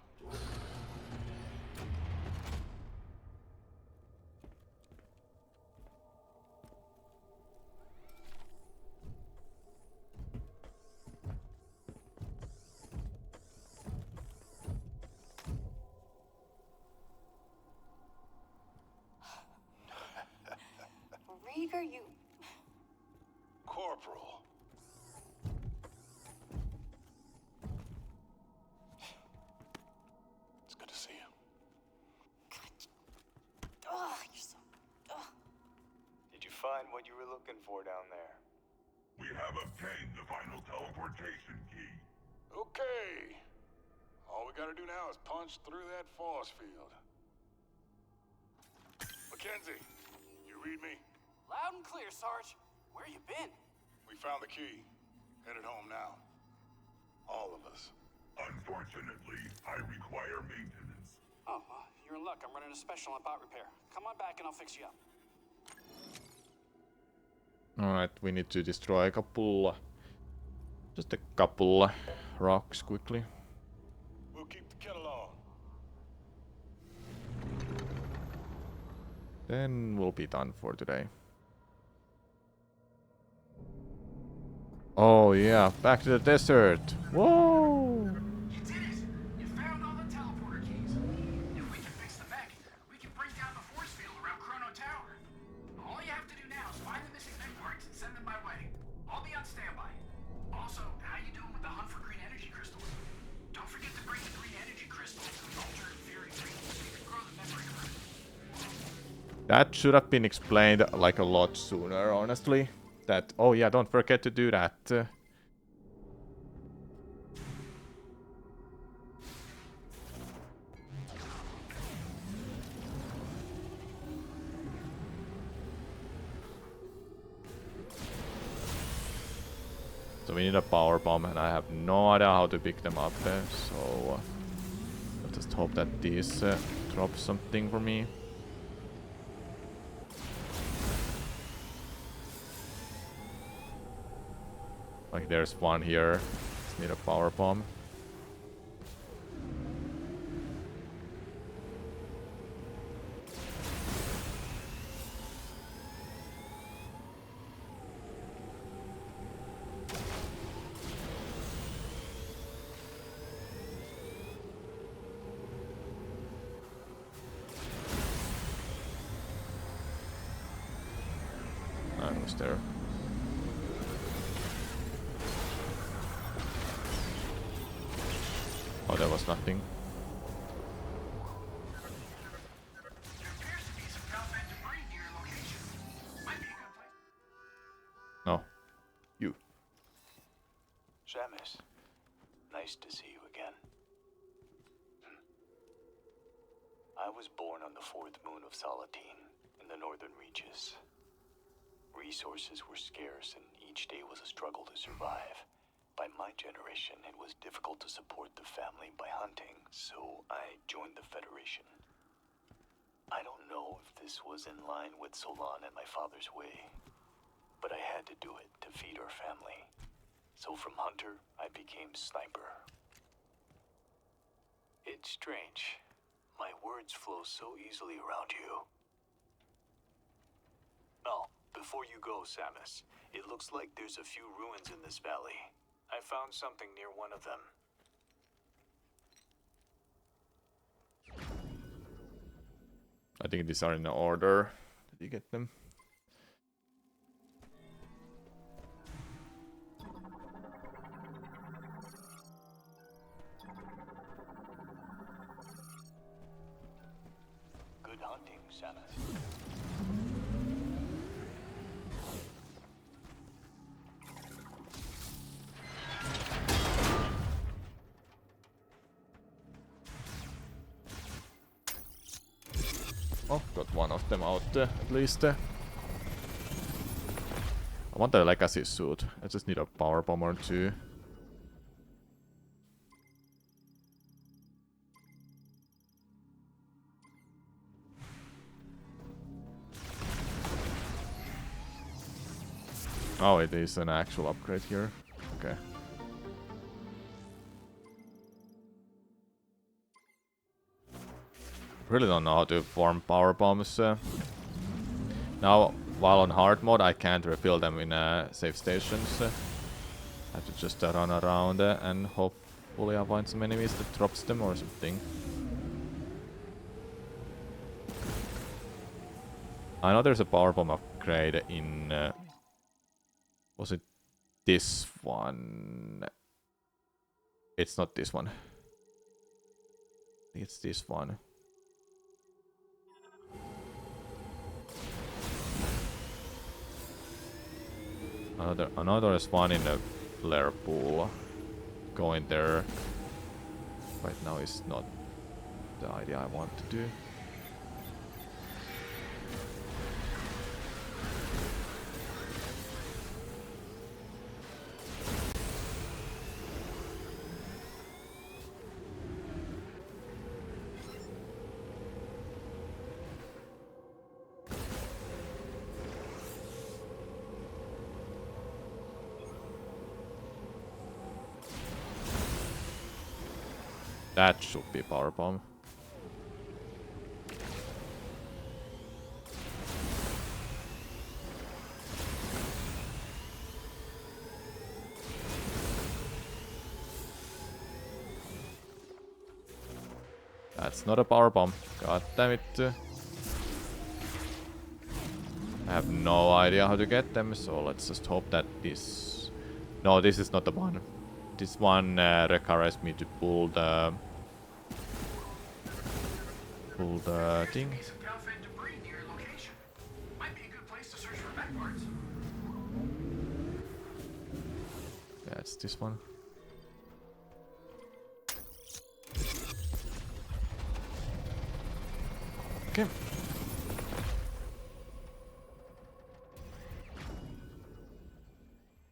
[SPEAKER 4] Rieger, you...
[SPEAKER 5] Corporal. It's good to see you.
[SPEAKER 4] Ugh, you're so... Ugh.
[SPEAKER 6] Did you find what you were looking for down there?
[SPEAKER 2] We have obtained the final teleportation key.
[SPEAKER 5] Okay. All we gotta do now is punch through that force field. Mackenzie, you read me?
[SPEAKER 3] Loud and clear, Sarge. Where you been?
[SPEAKER 5] We found the key. Headed home now. All of us.
[SPEAKER 2] Unfortunately, I require maintenance.
[SPEAKER 3] Oh, well, you're in luck. I'm running a special on bot repair. Come on back and I'll fix you up.
[SPEAKER 1] Alright, we need to destroy a couple... Just a couple rocks quickly.
[SPEAKER 5] We'll keep the kettle on.
[SPEAKER 1] Then we'll be done for today. Oh yeah, back to the desert. Whoa!
[SPEAKER 3] You did it! You found all the teleporter keys. If we can fix the mech, we can bring down the force field around Chrono Tower. All you have to do now is find the missing mech parts and send them my way. I'll be on standby. Also, how you doing with the hunt for green energy crystals? Don't forget to bring the green energy crystals to the altar in Fury Tree so you can grow the memory of it.
[SPEAKER 1] That should have been explained like a lot sooner, honestly. That, oh yeah, don't forget to do that. So we need a power bomb and I have no idea how to pick them up, so I'll just hope that these drop something for me. Like there's one here. Just need a power bomb. I was there. Oh, there was nothing. No. You.
[SPEAKER 6] Samus, nice to see you again. I was born on the fourth moon of Salatine, in the northern reaches. Resources were scarce, and each day was a struggle to survive. By my generation, it was difficult to support the family by hunting, so I joined the Federation. I don't know if this was in line with Solon and my father's way, but I had to do it to feed our family. So from hunter, I became sniper. It's strange. My words flow so easily around you. Oh, before you go, Samus, it looks like there's a few ruins in this valley. I found something near one of them.
[SPEAKER 1] I think these are in order. Did you get them?
[SPEAKER 6] Good hunting, Samus.
[SPEAKER 1] Oh, got one of them out at least. I want a legacy suit. I just need a power bomb or two. Oh, it is an actual upgrade here. Okay. Really don't know how to form power bombs. Now, while on hard mode, I can't refill them in safe stations. I have to just run around and hopefully I find some enemies that drops them or something. I know there's a power bomb upgrade in... was it this one? It's not this one. It's this one. Another is one in the flare pool. Going there right now is not the idea I want to do. That should be power bomb. That's not a power bomb. God damn it. I have no idea how to get them, so let's just hope that this... No, this is not the one. This one requires me to pull the thing.
[SPEAKER 3] Some Galfed debris near your location. Might be a good place to search for mech parts.
[SPEAKER 1] Yeah, it's this one. Okay.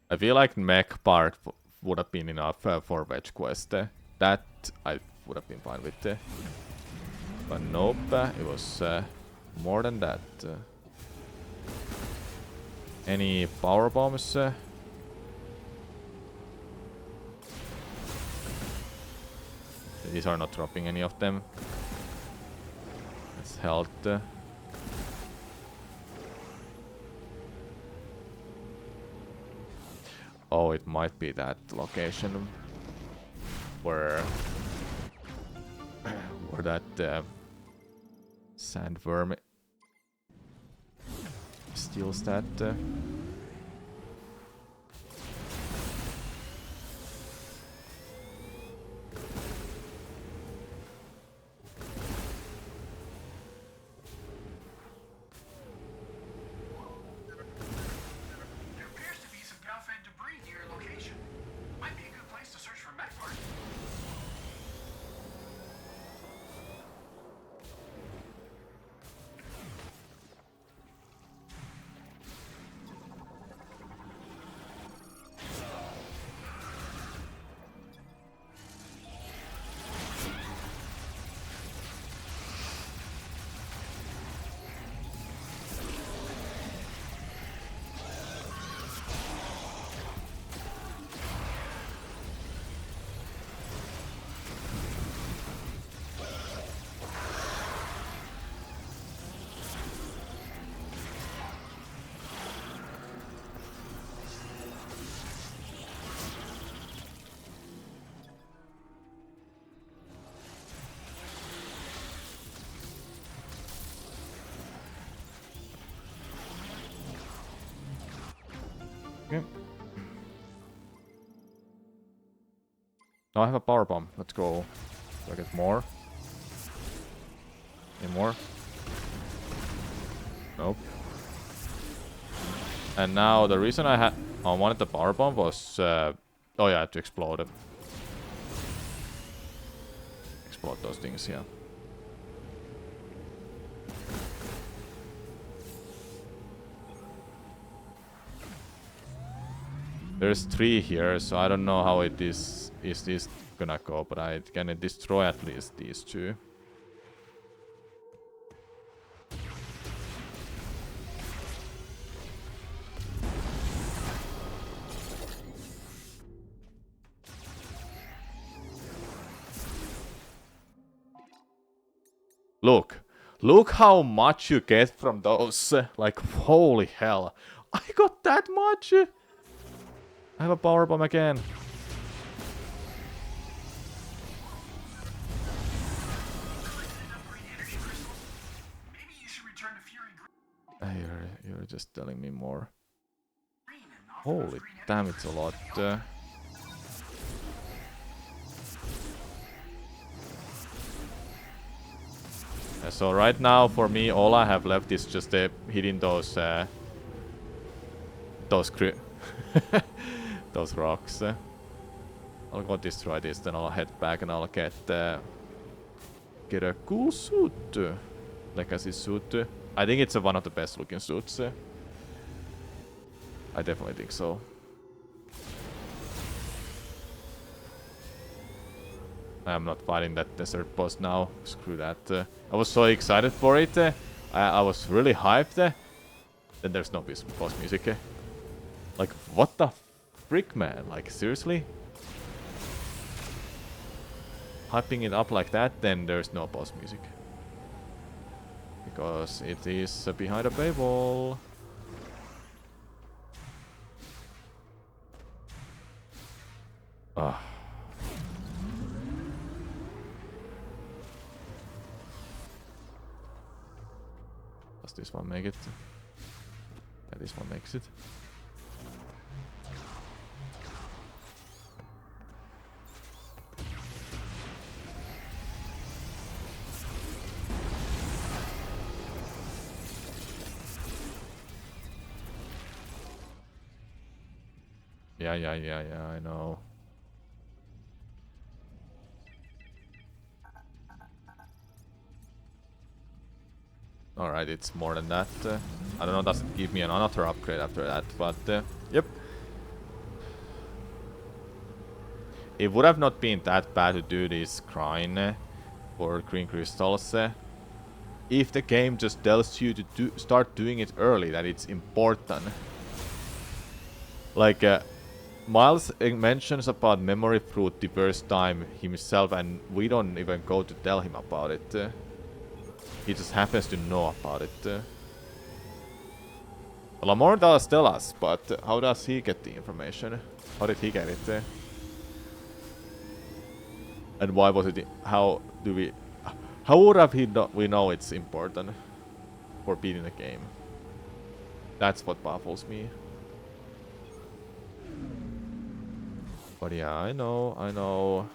[SPEAKER 1] I feel like mech part would have been enough for Wedge Quest. That I would have been fine with. But nope, it was more than that. Any power bombs? These are not dropping any of them. It's health. Oh, it might be that location where that sandworm steals that.
[SPEAKER 3] There appears to be some Galfed debris near your location. Might be a good place to search for mech parts.
[SPEAKER 1] Okay. Now I have a power bomb. Let's go. Do I get more? Any more? Nope. And now the reason I wanted the power bomb was oh yeah, to explode it. Explode those things, yeah. There's 3 here, so I don't know how it is this gonna go, but I can destroy at least these 2. Look how much you get from those. Like, holy hell. I got that much? I have a power bomb again.
[SPEAKER 3] Maybe you should return to Fury Green
[SPEAKER 1] You're just telling me more.
[SPEAKER 3] and offer those
[SPEAKER 1] Holy
[SPEAKER 3] green
[SPEAKER 1] damn,
[SPEAKER 3] energy
[SPEAKER 1] it's a
[SPEAKER 3] crystals
[SPEAKER 1] lot.
[SPEAKER 3] to the owner.
[SPEAKER 1] So right now, for me, all I have left is just hitting those those rocks. I'll go destroy this, then I'll head back and I'll get a cool suit, legacy suit. I think it's one of the best looking suits. I definitely think so. I'm not fighting that desert boss now. Screw that. I was so excited for it. I was really hyped. Then there's no boss music. Like, what the frick, man? Like, seriously? Hyping it up like that, then there's no boss music. Because it is behind a paywall. Ah. Does this one make it? Yeah, this one makes it. Yeah, I know. Alright, it's more than that. I don't know, does it give me another upgrade after that, but yep. It would have not been that bad to do this grind for green crystals. If the game just tells you to start doing it early, that it's important. Like, Miles mentions about memory fruit the first time himself, and we don't even go to tell him about it. He just happens to know about it. Lamar does tell us, but how does he get the information? How did he get it? And why was it? How do we? How would have we know it's important for beating the game? That's what baffles me. But yeah, I know.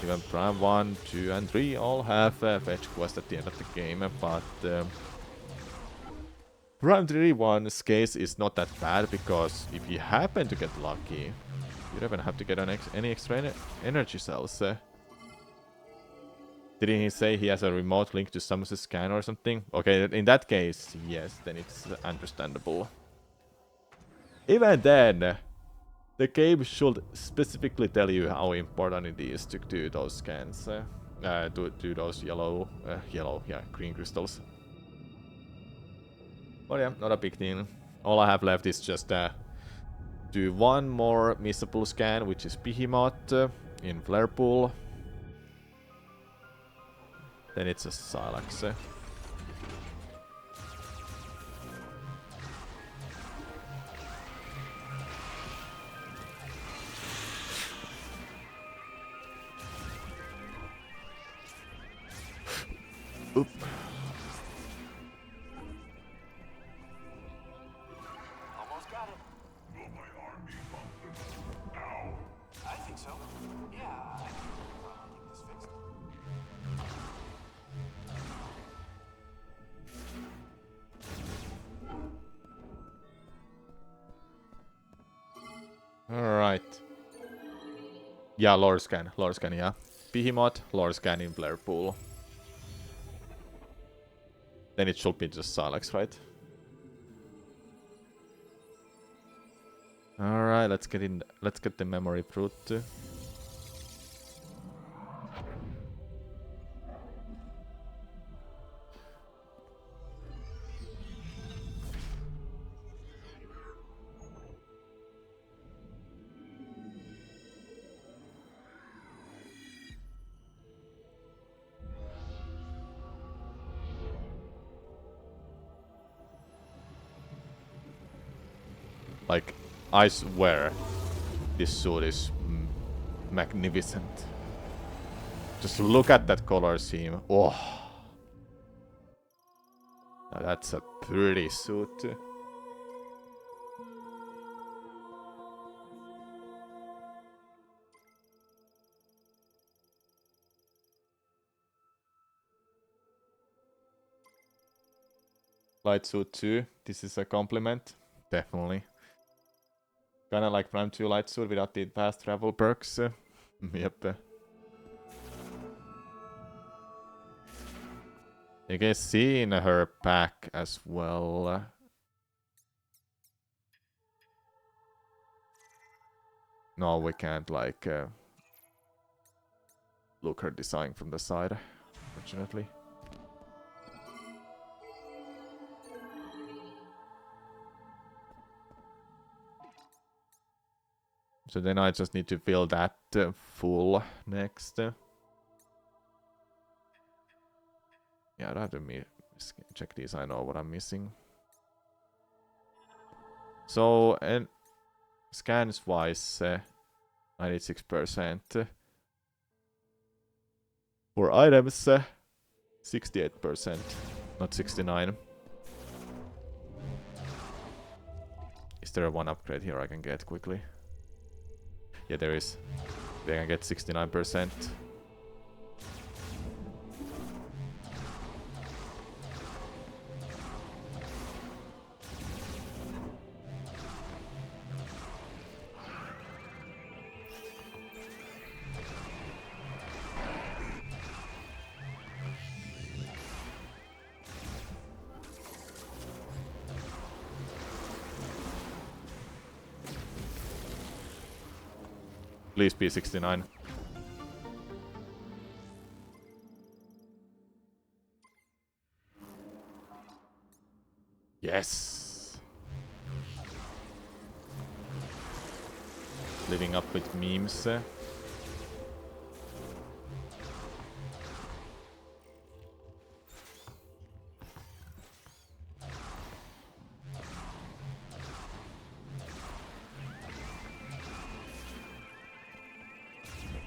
[SPEAKER 1] Even Prime 1, 2, and 3 all have fetch quests at the end of the game, but Prime 3 1's case is not that bad, because if you happen to get lucky, you don't even have to get any extra energy cells. Didn't he say he has a remote link to Samus's scan or something? Okay, in that case, yes, then it's understandable. Even then, the game should specifically tell you how important it is to do those scans, to do those green crystals. But yeah, not a big deal. All I have left is just do one more missable scan, which is Behemoth in Flarepool. Then it's a Silax. Oop.
[SPEAKER 6] Almost got
[SPEAKER 1] Yeah, lore scan, yeah. Behemoth, lore scan in player pool. Then it should be just Silex, right? Alright, let's get the memory fruit. Like, I swear, this suit is magnificent. Just look at that color scheme. Oh, now that's a pretty suit. Light suit 2. This is a compliment. Definitely. Kinda like Prime 2 light suit without the fast travel perks. Yep. You can see in her pack as well. No, we can't like look her design from the side, fortunately. So then I just need to fill that full next. Yeah, I have to check these. I know what I'm missing. So, and scans wise, 96%. For items, 68%, not 69. Is there one upgrade here I can get quickly? Yeah, there is. I can get 69%. Please be 69. Yes! Living up with memes.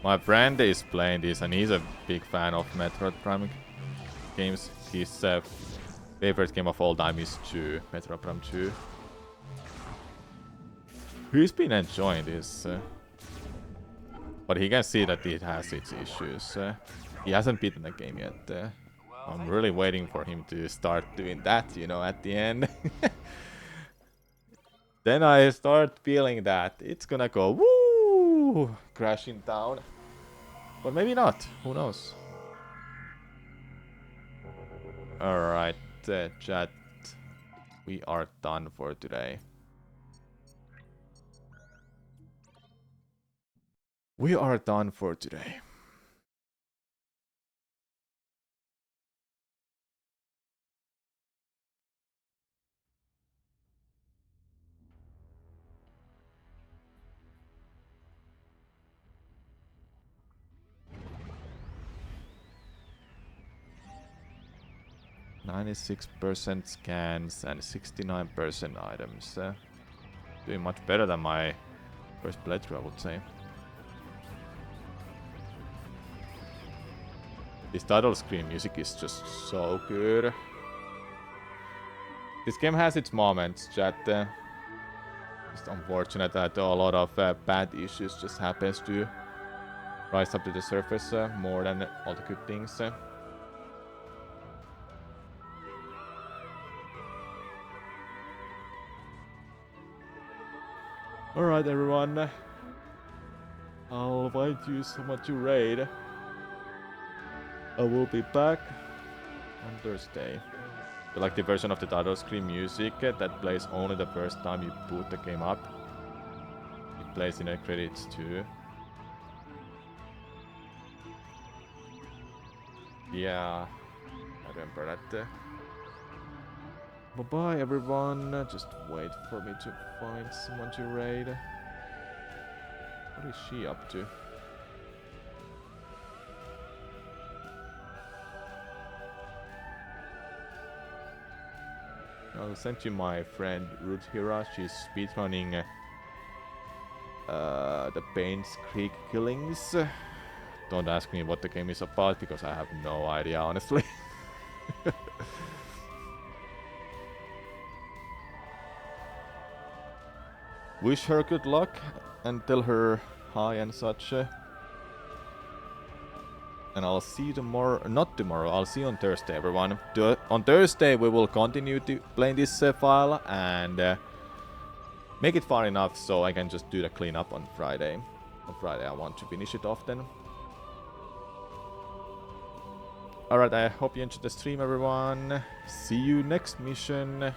[SPEAKER 1] My friend is playing this and he's a big fan of Metroid Prime games. His favorite game of all time is Metroid Prime 2. He's been enjoying this. But he can see that it has its issues. He hasn't beaten the game yet. I'm really waiting for him to start doing that, you know, at the end. Then I start feeling that it's gonna go woo, crashing down. But maybe not. Who knows? Alright, chat. We are done for today. We are done for today. %96 scans and 69% items. Doing much better than my first playthrough, I would say. This title screen music is just so good. This game has its moments, chat. It's unfortunate that a lot of bad issues just happens to rise up to the surface more than all the good things. Alright, everyone. I'll find you someone to raid. I will be back on Thursday. You like the version of the title screen music that plays only the first time you boot the game up? It plays in the credits too. Yeah, I remember that. Bye bye everyone. Just wait for me to find someone to raid. What is she up to? I'll send you my friend Ruth Hira. She's speedrunning the Baines Creek killings. Don't ask me what the game is about because I have no idea, honestly. Wish her good luck and tell her hi and such. And I'll see you tomorrow. Not tomorrow, I'll see you on Thursday, everyone. On Thursday, we will continue to playing this file and make it far enough so I can just do the cleanup on Friday. On Friday, I want to finish it off then. Alright, I hope you enjoyed the stream, everyone. See you next mission.